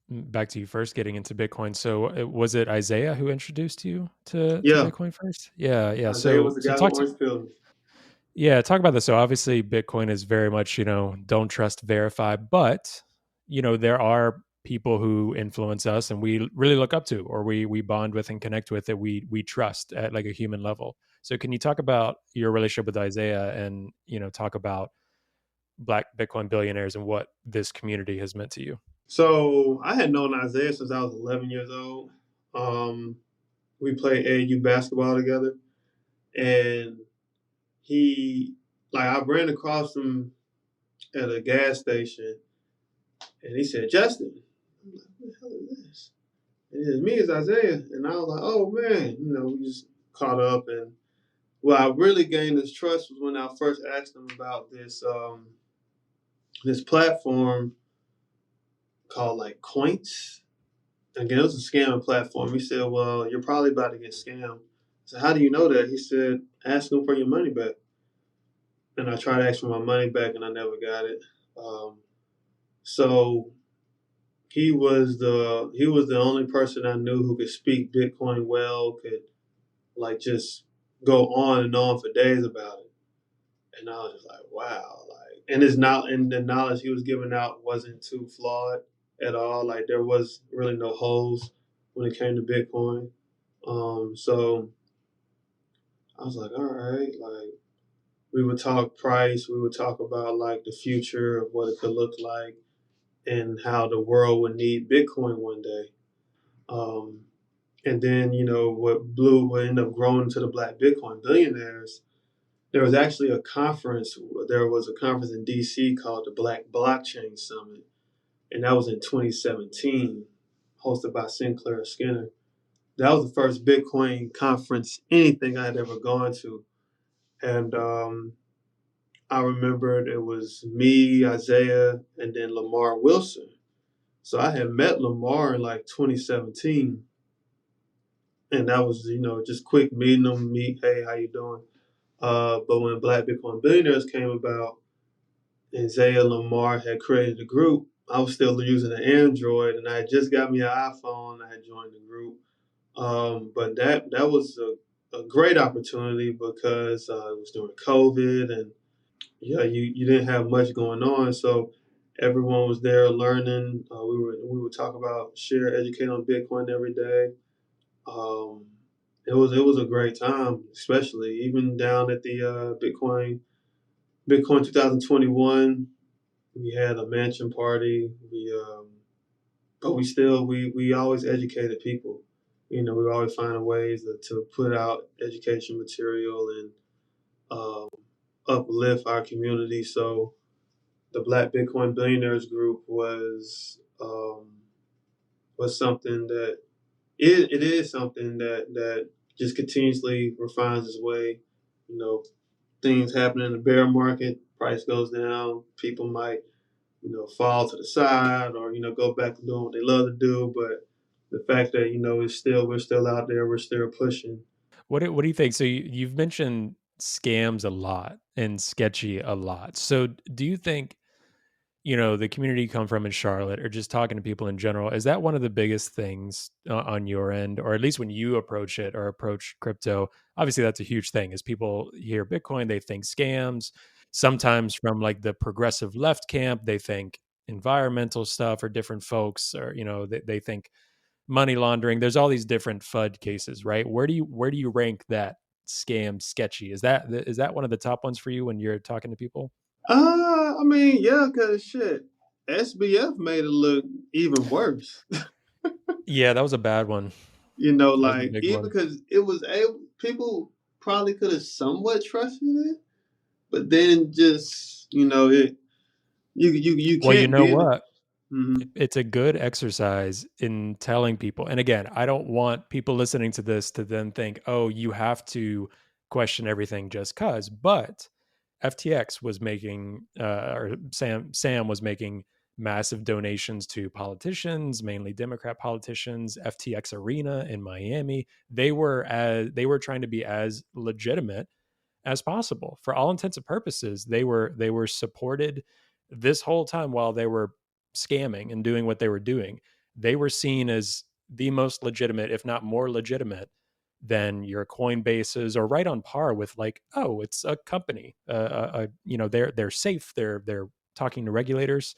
back to you first getting into Bitcoin. So, was it Isaiah who introduced you to Yeah, Bitcoin first? Yeah. Yeah. Isaiah was So, the so guy who talk to orange pilled me. yeah, talk about this. So, obviously, Bitcoin is very much don't trust, verify, but there are people who influence us and we really look up to, or we bond with and connect with, that we trust at like a human level. So, can you talk about your relationship with Isaiah and talk about Black Bitcoin Billionaires and what this community has meant to you? So I had known Isaiah since I was 11 years old. Um, we played AAU basketball together, and he, like, I ran across him at a gas station, and he said, "Justin," I'm like, "What the hell is this?" And he said, "Me is Isaiah," and I was like, "Oh man," we just caught up, and well, I really gained his trust was when I first asked him about this platform called like Coins. Again, it was a scamming platform. He said, "Well, you're probably about to get scammed." So how do you know that? He said, "Ask them for your money back." And I tried to ask for my money back, and I never got it. Um, so he was the only person I knew who could speak Bitcoin well, could like just go on and on for days about it. And I was just like, wow, like, and his not and the knowledge he was giving out wasn't too flawed at all. Like there was really no holes when it came to Bitcoin. So I was like, all right, like we would talk price, we would talk about like the future of what it could look like and how the world would need Bitcoin one day. Um, and then, what ended up growing to the Black Bitcoin Billionaires, there was actually there was a conference in DC called the Black Blockchain Summit. And that was in 2017, hosted by Sinclair Skinner. That was the first Bitcoin conference, anything I had ever gone to. And I remembered it was me, Isaiah, and then Lamar Wilson. So I had met Lamar in like 2017, and that was just quick meeting him, hey, how you doing? But when Black Bitcoin Billionaires came about, and Isaiah Lamar had created the group, I was still using an Android, and I had just got me an iPhone. I had joined the group, but that was a great opportunity because it was during COVID, and yeah, you didn't have much going on, so everyone was there learning. We would talk about share, educate on Bitcoin every day. Um, it was a great time, especially even down at the Bitcoin 2021. We had a mansion party. But we always educated people. We always find ways to put out education material and um, uplift our community. So the Black Bitcoin Billionaires group was something that it is something that just continuously refines its way. You know, things happen in the bear market, price goes down, people might fall to the side or go back to doing what they love to do. But the fact that we're still out there, we're still pushing. What do you think? So you've mentioned scams a lot and sketchy a lot. So do you think the community you come from in Charlotte, or just talking to people in general, is that one of the biggest things on your end, or at least when you approach it or approach crypto? Obviously, that's a huge thing. As people hear Bitcoin, they think scams. Sometimes from like the progressive left camp, they think environmental stuff, or different folks, or they think money laundering. There's all these different FUD cases, right? Where do you rank that scam sketchy? Is that one of the top ones for you when you're talking to people? I mean, yeah, cause shit, SBF made it look even worse. Yeah, that was a bad one. That was a Like big even one. because it was able, people probably could have somewhat trusted it, but then just it you Well, you can't know be in the what? It's a good exercise in telling people. And again, I don't want people listening to this to then think, oh, you have to question everything just cause. But FTX was making, or Sam was making massive donations to politicians, mainly Democrat politicians. FTX Arena in Miami, they were trying to be as legitimate as possible. For all intents and purposes, they were supported this whole time while they were scamming and doing what they were doing. They were seen as the most legitimate, if not more legitimate than your Coinbases, or right on par with, like, oh, it's a company. They're safe. They're talking to regulators.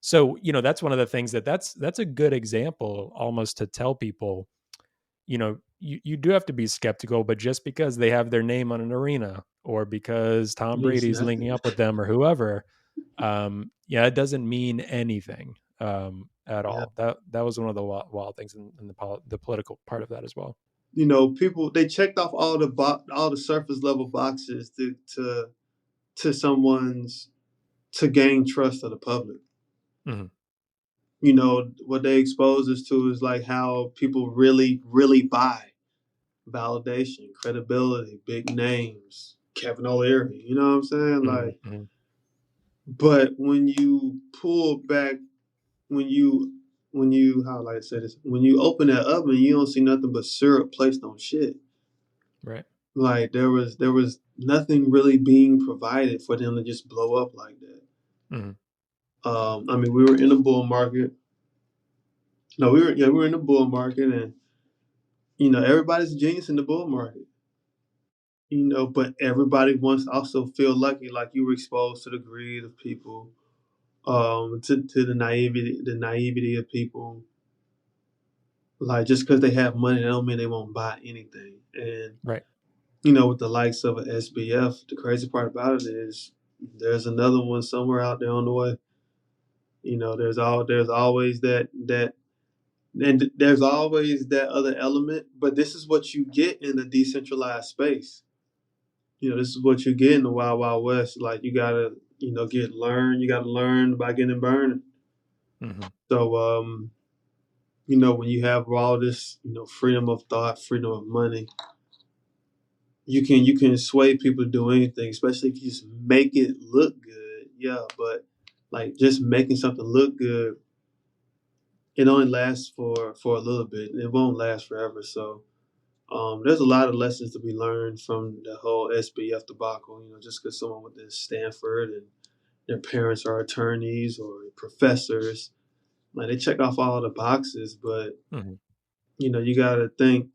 So that's one of the things that's a good example, almost, to tell people, you do have to be skeptical, but just because they have their name on an arena, or because Tom Means Brady's nothing. linking up with them, or whoever, it doesn't mean anything at Yeah. all. That was one of the wild things in the political part of that as well. People, they checked off all the surface level boxes to someone's to gain trust of the public. Mm-hmm. What they expose us to is like how people really, really buy validation, credibility, big names, Kevin O'Leary. You know what I'm saying? Like, Mm-hmm. but when you pull back, when you how like I say this, when you open that oven, you don't see nothing but syrup placed on shit. Right. Like there was nothing really being provided for them to just blow up like that. Mm-hmm. I mean, we were in a bull market. No, we were in the bull market, and everybody's a genius in the bull market. But everybody wants to also feel lucky, like you were exposed to the greed of people, to the naivety of people. Like, just because they have money, that don't mean they won't buy anything. And Right. with the likes of an SBF, the crazy part about it is there's another one somewhere out there on the way. There's always that and there's always that other element, but this is what you get in a decentralized space. This is what you get in the Wild Wild West. Like, you gotta, you gotta learn by getting burned. Mm-hmm. So, when you have all this, freedom of thought, freedom of money, you can sway people to do anything, especially if you just make it look good. Yeah, but like, just making something look good, it only lasts for a little bit. It won't last forever. So, there's a lot of lessons to be learned from the whole SBF debacle. Just because someone went to Stanford and their parents are attorneys or professors, like, they check off all the boxes, but Mm-hmm. you got to think,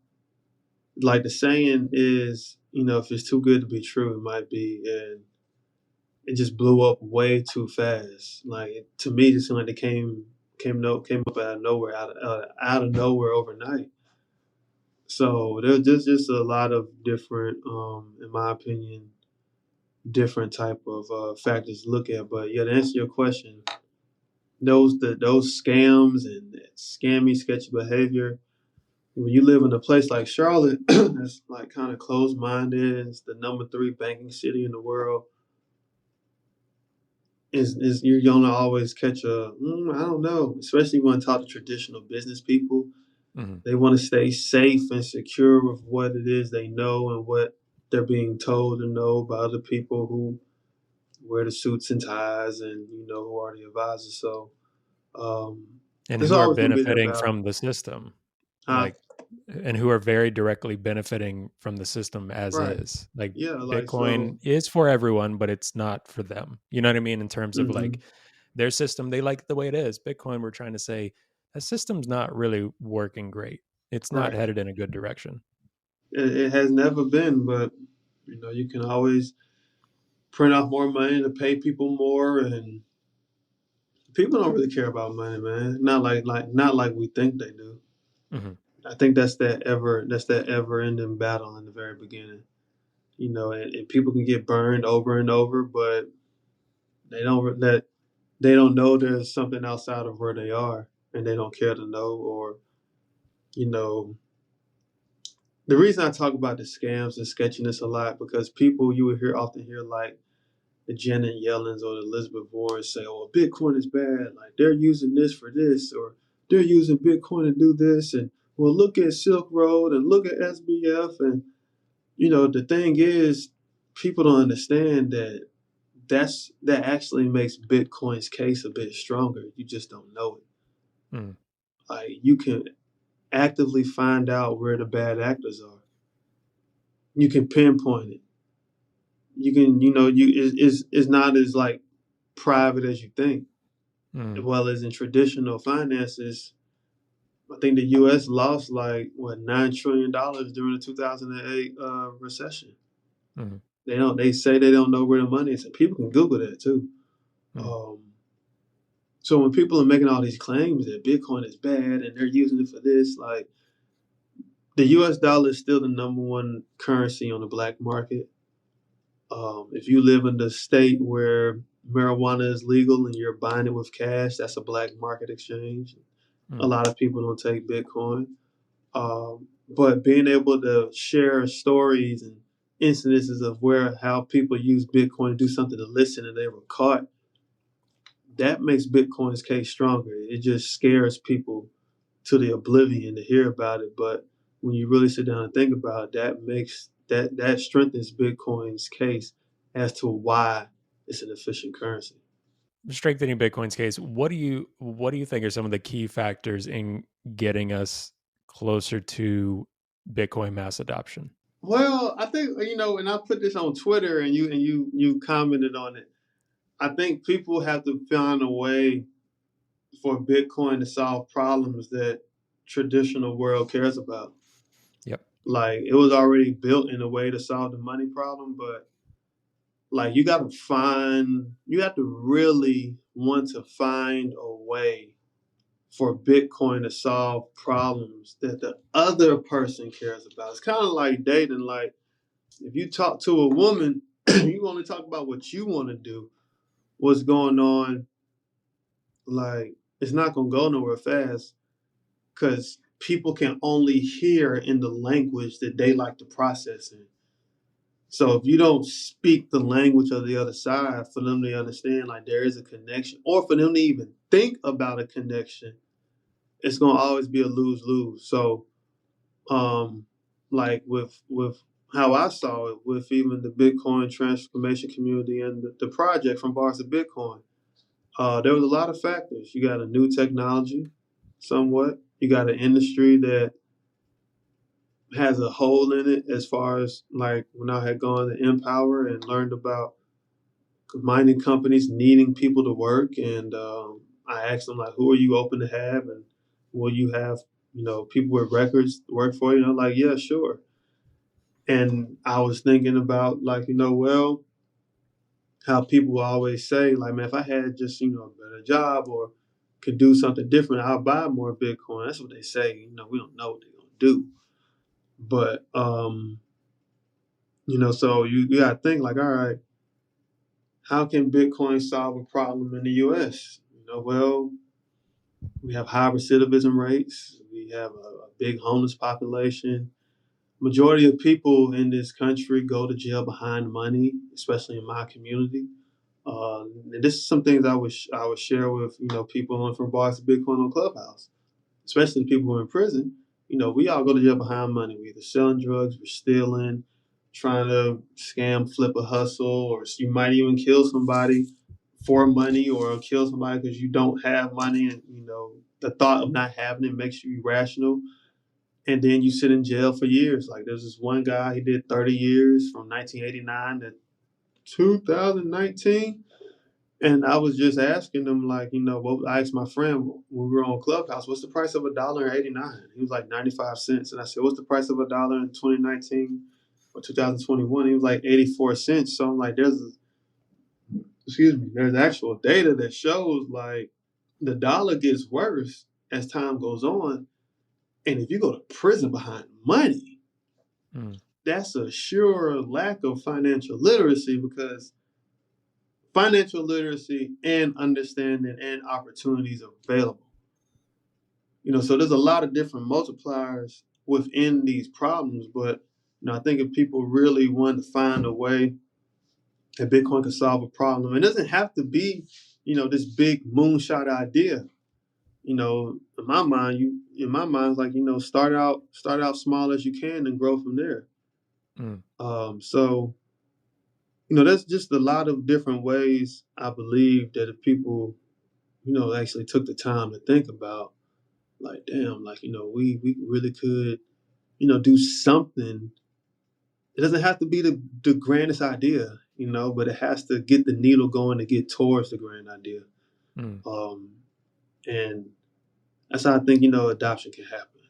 like the saying is, if it's too good to be true, it might be, and it just blew up way too fast. Like, to me, it seemed like they came up out of nowhere, out of nowhere overnight. So there's just a lot of different, in my opinion, different type of factors to look at. But yeah, to answer your question, those scams and that scammy, sketchy behavior. When you live in a place like Charlotte, that's like kind of closed minded. It's the number 3 banking city in the world. Is you're gonna always catch I don't know. Especially when I talk to traditional business people, Mm-hmm. they want to stay safe and secure with what it is they know and what they're being told to know by other people who wear the suits and ties, and who are the advisors. So, um, And there's who are always going to be that benefiting battle. from the system, Huh? like, and who are very directly benefiting from the system as Right. is. Like, Yeah. Like, Bitcoin so. is for everyone, but it's not for them. You know what I mean? In terms of, Hmm. like, their system, they like the way it is. Bitcoin, we're trying to say that system's not really working great. It's not Right. headed in a good direction. It has never been, but you can always print off more money to pay people more, and people don't really care about money, man. Not like we think they do. Mm-hmm. I think that's that ever ending battle in the very beginning. And people can get burned over and over, but they don't know there's something outside of where they are, and they don't care to know. Or you know the reason I talk about the scams and sketchiness a lot, because people, you would often hear, like, Janet Yellens or the Elizabeth Warrens say, "Oh, Bitcoin is bad. Like they're using this for this, or they're using Bitcoin to do this." And well, look at Silk Road and look at SBF. And the thing is, people don't understand that that actually makes Bitcoin's case a bit stronger. You just don't know it. Mm. Like you can actively find out where the bad actors are. You can pinpoint it. You can, it's not as like private as you think. Well as in traditional finances, I think the U.S. lost like $9 trillion during the 2008 recession. Mm-hmm. They say they don't know where the money is. And people can Google that too. Mm-hmm. So when people are making all these claims that Bitcoin is bad and they're using it for this, like the U.S. dollar is still the number one currency on the black market. If you live in the state where marijuana is legal and you're buying it with cash, that's a black market exchange. A lot of people don't take Bitcoin. But being able to share stories and incidences of how people use Bitcoin to do something illicit and they were caught, that makes Bitcoin's case stronger. It just scares people to the oblivion to hear about it. But when you really sit down and think about it, that strengthens Bitcoin's case as to why it's an efficient currency. Strengthening Bitcoin's case, what do you think are some of the key factors in getting us closer to Bitcoin mass adoption? Well, I think and I put this on Twitter, and you commented on it. I think people have to find a way for Bitcoin to solve problems that traditional world cares about. Yep. Like it was already built in a way to solve the money problem, but like you have to really want to find a way for Bitcoin to solve problems that the other person cares about. It's kind of like dating. Like if you talk to a woman, you only talk about what you want to do, what's going on. Like it's not gonna go nowhere fast because people can only hear in the language that they like to process in. So if you don't speak the language of the other side for them to understand like there is a connection, or for them to even think about a connection, it's gonna always be a lose-lose. So like with how I saw it with even the Bitcoin transformation community and the project from Bars of Bitcoin, there was a lot of factors. You got a new technology, somewhat. You got an industry that has a hole in it as far as like when I had gone to Empower and learned about mining companies needing people to work, and I asked them like, "Who are you open to have, and will you have people with records work for you?" And I'm like, "Yeah, sure." And I was thinking about like well, how people always say like, "Man, if I had just a better job or could do something different, I'll buy more Bitcoin." That's what they say. We don't know what they're gonna do, but so you got to think like, all right, how can Bitcoin solve a problem in the U.S.? Well, we have high recidivism rates. We have a big homeless population. Majority of people in this country go to jail behind money, especially in my community. And this is some things I would share with people on from Bars to Bitcoin on Clubhouse, especially the people who are in prison. We all go to jail behind money. We're either selling drugs, we're stealing, trying to scam, flip a hustle, or you might even kill somebody for money or kill somebody because you don't have money, and the thought of not having it makes you irrational, and then you sit in jail for years. Like there's this one guy, he did 30 years from 1989 to 2019. And I was just asking them, like, what I asked my friend when we were on Clubhouse, what's the price of $1.89? He was like 95 cents. And I said, what's the price of $1 in 2019 or 2021? He was like 84 cents. So I'm like, there's actual data that shows like the dollar gets worse as time goes on. And if you go to prison behind money, that's a sure lack of financial literacy, because financial literacy and understanding and opportunities are available. So there's a lot of different multipliers within these problems, but I think if people really want to find a way that Bitcoin could solve a problem. It doesn't have to be, this big moonshot idea. In my mind, it's like, start out small as you can and grow from there. So, there's just a lot of different ways I believe that if people, actually took the time to think about, like, damn, like, we really could, do something. It doesn't have to be the grandest idea, but it has to get the needle going to get towards the grand idea. And that's how I think, adoption can happen.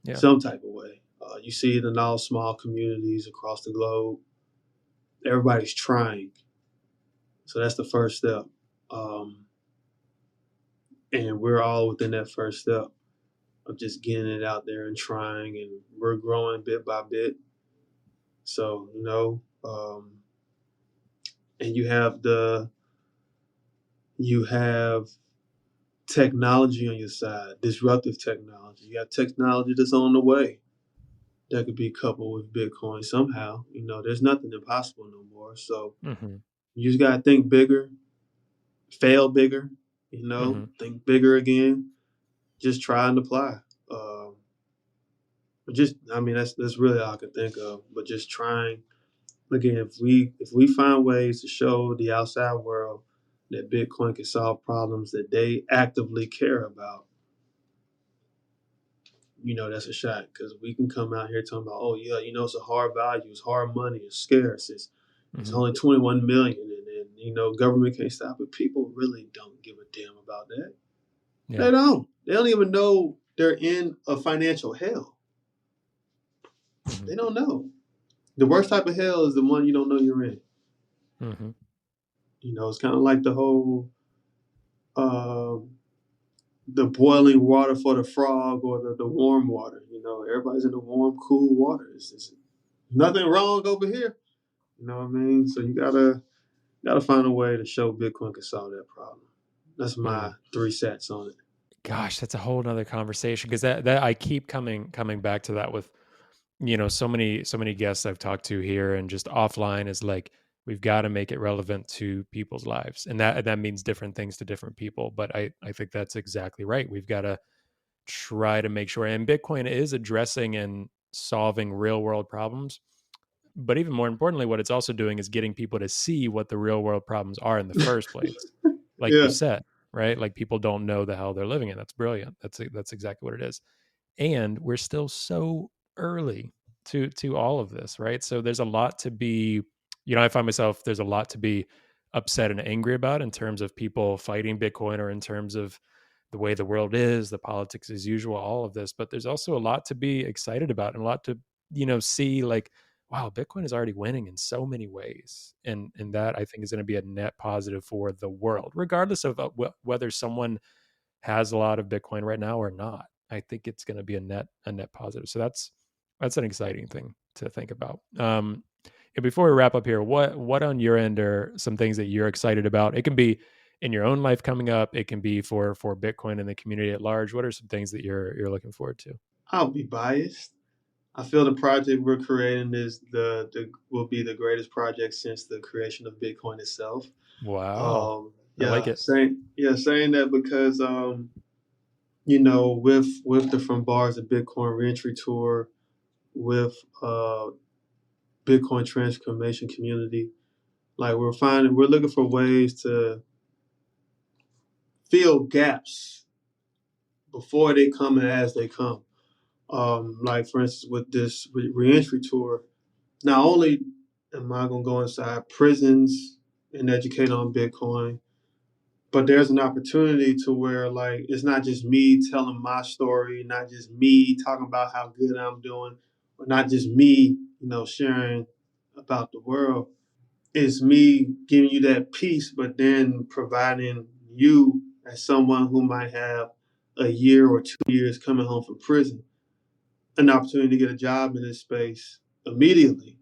Yeah. Some type of way. You see it in all small communities across the globe. Everybody's trying. So that's the first step. And we're all within that first step of just getting it out there and trying, and we're growing bit by bit. So, and you have technology on your side, disruptive technology. You have technology that's on the way that could be coupled with Bitcoin somehow. There's nothing impossible no more. So you just got to think bigger, fail bigger, think bigger again, just try and apply. That's really all I can think of, but just trying. Again, if we find ways to show the outside world that Bitcoin can solve problems that they actively care about, that's a shot, because we can come out here talking about, oh yeah, it's a hard value, it's hard money, it's scarce, it's only 21 million, and government can't stop it. People really don't give a damn about that. Yeah. They don't even know they're in a financial hell. They don't know. The worst type of hell is the one you don't know you're in. It's kind of like the whole the boiling water for the frog, or the warm water. Everybody's in the warm, cool water. It's nothing wrong over here. You know what I mean? So you gotta find a way to show Bitcoin can solve that problem. That's my 3 cents on it. Gosh, that's a whole nother conversation, because that I keep coming back to that with, so many guests I've talked to here and just offline, is like, we've got to make it relevant to people's lives. And that means different things to different people. But I think that's exactly right. We've got to try to make sure, and Bitcoin is addressing and solving real world problems. But even more importantly, what it's also doing is getting people to see what the real world problems are in the first place. Like you said, right? Like, people don't know the hell they're living in. That's brilliant. That's exactly what it is. And we're still so early to all of this, right? So there's a lot to be, I find myself, there's a lot to be upset and angry about in terms of people fighting Bitcoin, or in terms of the way the world is, the politics as usual, all of this. But there's also a lot to be excited about, and a lot to, see, like, wow, Bitcoin is already winning in so many ways. And that, I think, is going to be a net positive for the world, regardless of whether someone has a lot of Bitcoin right now or not. I think it's going to be a net positive. So that's an exciting thing to think about. And before we wrap up here, what on your end are some things that you're excited about? It can be in your own life coming up. It can be for Bitcoin and the community at large. What are some things that you're looking forward to? I'll be biased. I feel the project we're creating is will be the greatest project since the creation of Bitcoin itself. Wow. I like it. Saying that because with the From Bars to Bitcoin reentry tour, with Bitcoin transformation community, like, we're looking for ways to fill gaps before they come and as they come. Like, for instance, with this reentry tour, not only am I going to go inside prisons and educate on Bitcoin, but there's an opportunity to where, like, it's not just me telling my story, not just me talking about how good I'm doing, or not just me, sharing about the world. It's me giving you that piece, but then providing you, as someone who might have a year or 2 years coming home from prison, an opportunity to get a job in this space immediately.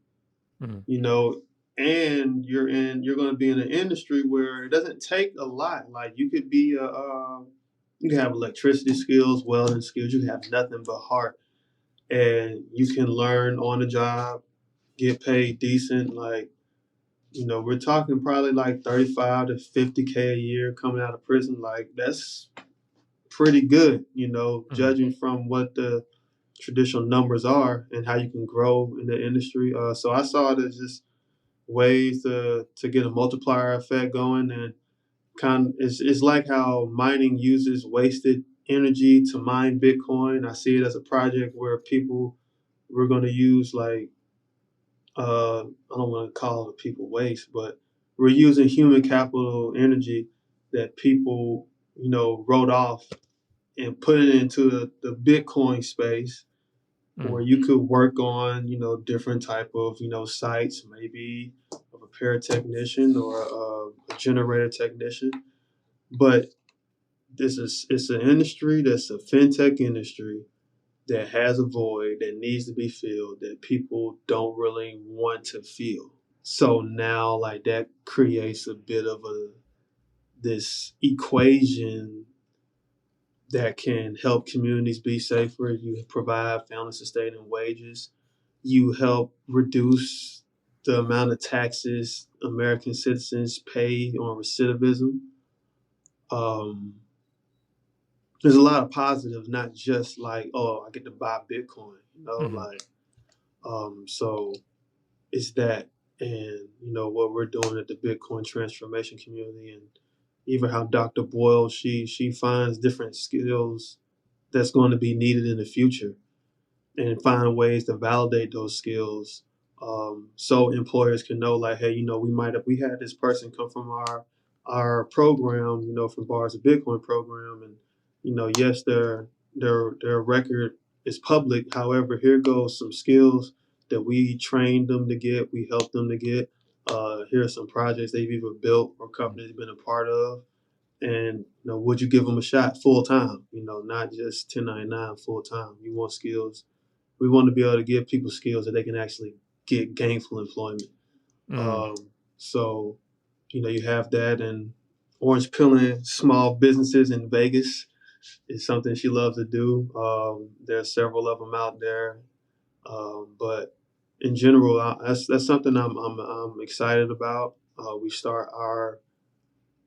And you're going to be in an industry where it doesn't take a lot. Like, you could be you can have electricity skills, welding skills. You can have nothing but heart, and you can learn on the job, get paid decent. Like, we're talking probably like 35 to 50K a year coming out of prison. Like that's pretty good, judging from what the traditional numbers are and how you can grow in the industry. So I saw it as just ways to get a multiplier effect going, and it's like how mining uses wasted energy to mine Bitcoin. I see it as a project where we're going to use like I don't want to call it people waste, but we're using human capital energy that people wrote off and put it into the Bitcoin space where you could work on, different type of, sites, maybe of a paratechnician or a generator technician. But it's an industry that's a fintech industry that has a void that needs to be filled that people don't really want to fill. So now like that creates a bit of this equation that can help communities be safer. You provide family sustaining wages. You help reduce the amount of taxes American citizens pay on recidivism. There's a lot of positives, not just like, oh, I get to buy Bitcoin, so it's that, and what we're doing at the Bitcoin transformation community, and even how Dr. Boyle she finds different skills that's going to be needed in the future and find ways to validate those skills, so employers can know like, hey, we had this person come from our program, from Bars of Bitcoin program, and yes, their record is public. However, here goes some skills that we trained them to get, we helped them to get. Here are some projects they've either built or companies been a part of, and would you give them a shot full time? Not just 1099 full time. You want skills. We want to be able to give people skills that they can actually get gainful employment. So, you have that, and orange pilling small businesses in Vegas is something she loves to do. There are several of them out there, but in general, that's something I'm excited about.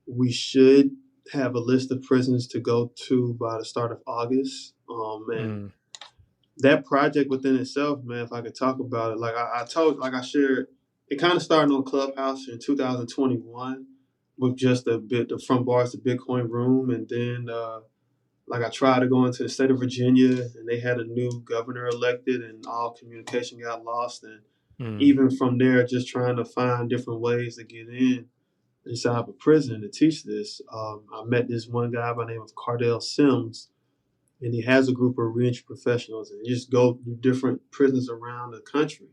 We should have a list of prisons to go to by the start of August, and that project within itself, man, if I could talk about it, like I shared, it kind of started on Clubhouse in 2021 with just the front bars to Bitcoin room. And then, like I tried to go into the state of Virginia and they had a new governor elected and all communication got lost. And even from there, just trying to find different ways to get inside of a prison to teach this. I met this one guy by the name of Cardell Sims, and he has a group of reentry professionals, and he just go to different prisons around the country.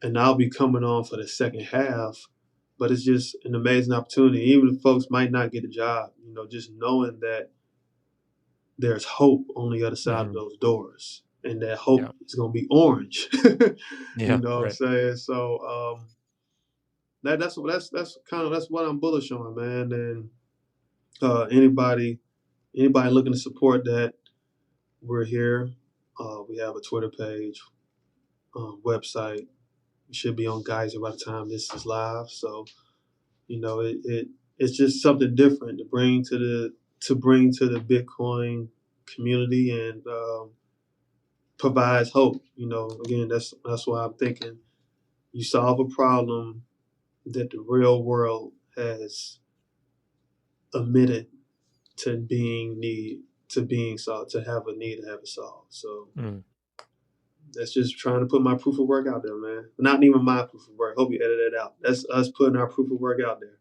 And I'll be coming on for the second half, but it's just an amazing opportunity. Even if folks might not get a job, just knowing that there's hope on the other side of those doors, and that hope is going to be orange. What I'm saying? So that's what I'm bullish on, man. And anybody looking to support that, we're here. We have a Twitter page, website. We should be on Geyser by the time this is live. So, it's just something different to bring to the Bitcoin community, and provides hope. Again, that's why I'm thinking you solve a problem that the real world has admitted to being solved, to have a need to have it solved. So that's just trying to put my proof of work out there, man. Not even my proof of work. Hope you edit that out. That's us putting our proof of work out there.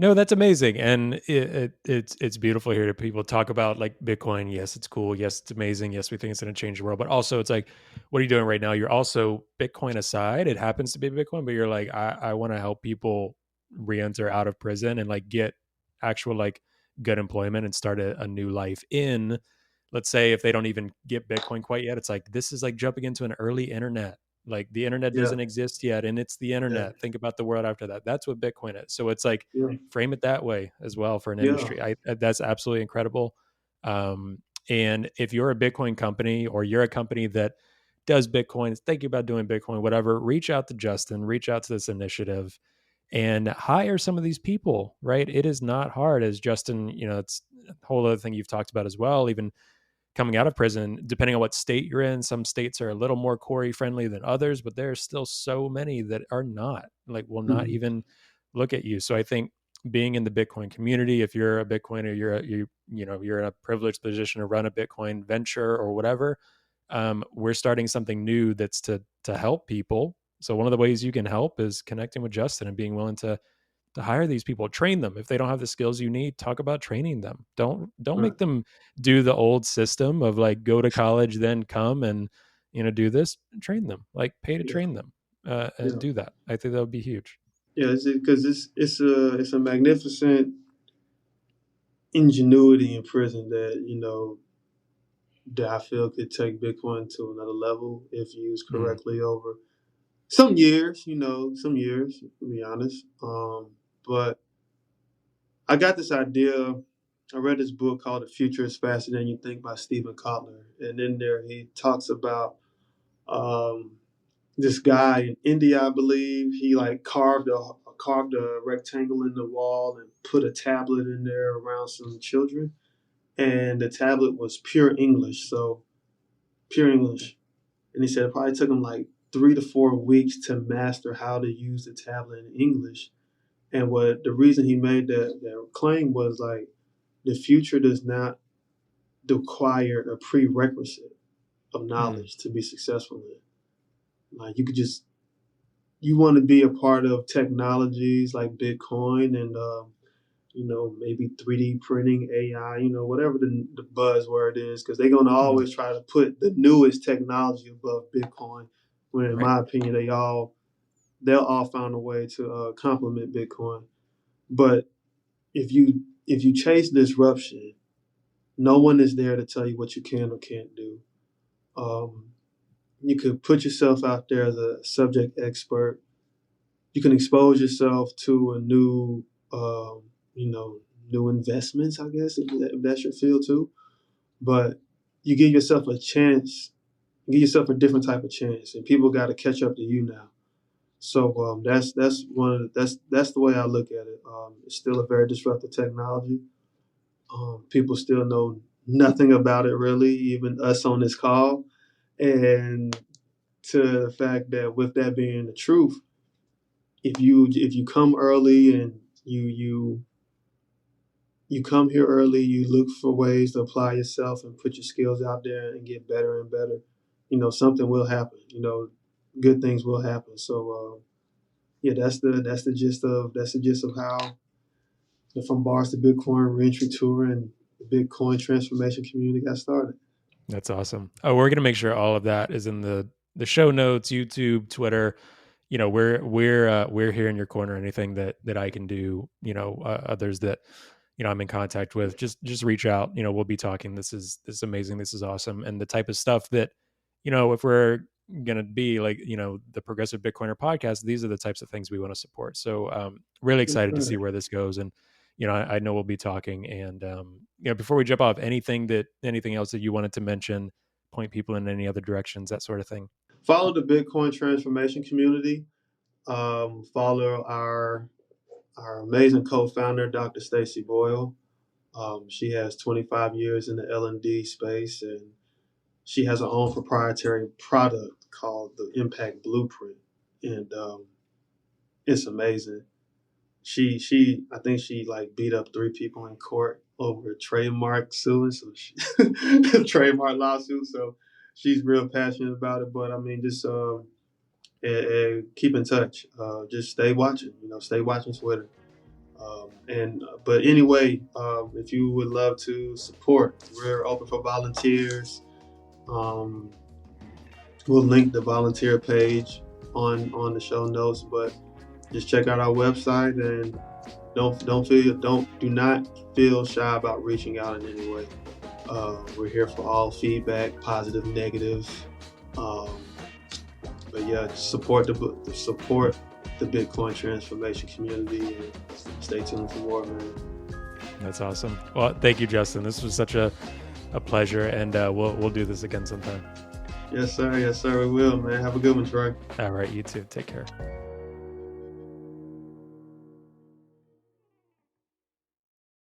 No, that's amazing, and it's beautiful here to people talk about like Bitcoin. Yes, it's cool. Yes, it's amazing. Yes, we think it's going to change the world. But also, it's like, what are you doing right now? You're also Bitcoin aside. It happens to be Bitcoin, but you're like, I want to help people re-enter out of prison and like get actual like good employment and start a new life in. Let's say if they don't even get Bitcoin quite yet, it's like this is like jumping into an early internet. Like the internet doesn't exist yet, and it's the internet. Think about the world after that. That's what Bitcoin is. So it's like frame it that way as well for an industry. That's absolutely incredible. And if you're a Bitcoin company or you're a company that does Bitcoin, is thinking about doing Bitcoin, whatever, reach out to Justin, reach out to this initiative and hire some of these people, right? It is not hard, as Justin, it's a whole other thing you've talked about as well, even coming out of prison, depending on what state you're in. Some states are a little more Corey friendly than others, but there are still so many that are not, like, will not even look at you. So I think being in the Bitcoin community, if you're a Bitcoiner, you're in a privileged position to run a Bitcoin venture or whatever, we're starting something new that's to help people. So one of the ways you can help is connecting with Justin and being willing to hire these people, train them. If they don't have the skills you need, talk about training them. Don't make them do the old system of like go to college, then come and, do this. Train them, like pay to train them and do that. I think that would be huge. Yeah, because it's a magnificent ingenuity in prison that that I feel could take Bitcoin to another level if used correctly over some years. To be honest. But I got this idea. I read this book called "The Future Is Faster Than You Think" by Stephen Kotler, and in there he talks about this guy in India, I believe. He like carved a rectangle in the wall and put a tablet in there around some children, and the tablet was pure English. So pure English, and he said it probably took him like 3 to 4 weeks to master how to use the tablet in English. And what the reason he made that claim was like the future does not require a prerequisite of knowledge to be successful in. Like you want to be a part of technologies like Bitcoin and maybe 3D printing, AI, whatever the buzzword is, because they're gonna always try to put the newest technology above Bitcoin. When in my opinion, they'll all find a way to complement Bitcoin. But if you chase disruption, no one is there to tell you what you can or can't do. You could put yourself out there as a subject expert. You can expose yourself to a new investments, I guess, if that's your field too. But you give yourself a chance, give yourself a different type of chance, and people got to catch up to you now. So that's the way I look at it. It's still a very disruptive technology. People still know nothing about it really, even us on this call. And to the fact that with that being the truth, if you come early and you come here early, you look for ways to apply yourself and put your skills out there and get better and better, something will happen. Good things will happen. So that's the gist of how the From Bars to Bitcoin reentry tour and the Bitcoin transformation community got started. That's awesome. Oh, we're gonna make sure all of that is in the show notes, YouTube, Twitter. We're here in your corner. Anything that I can do, others that I'm in contact with, just reach out. We'll be talking. This is amazing. This is awesome. And the type of stuff that, if we're gonna be like, the Progressive Bitcoiner podcast, these are the types of things we want to support. So really excited to see where this goes. And I know we'll be talking. And before we jump off, anything else that you wanted to mention, point people in any other directions, that sort of thing. Follow the Bitcoin transformation community. Follow our amazing co-founder, Dr. Stacy Boyle. She has 25 years in the L&D space, and she has her own proprietary product called the Impact Blueprint, and it's amazing. I think she like beat up 3 people in court over a trademark suing, so trademark lawsuit. So she's real passionate about it. But I mean, just keep in touch. Just stay watching. Stay watching Twitter. But anyway, if you would love to support, we're open for volunteers. We'll link the volunteer page on the show notes, but just check out our website and do not feel shy about reaching out in any way. We're here for all feedback, positive, negative. But yeah, support the Bitcoin transformation community and stay tuned for more, man. That's awesome. Well, thank you, Justin. This was such a pleasure, and we'll do this again sometime. Yes, sir. Yes, sir. We will, man. Have a good one, Troy. All right, you too. Take care.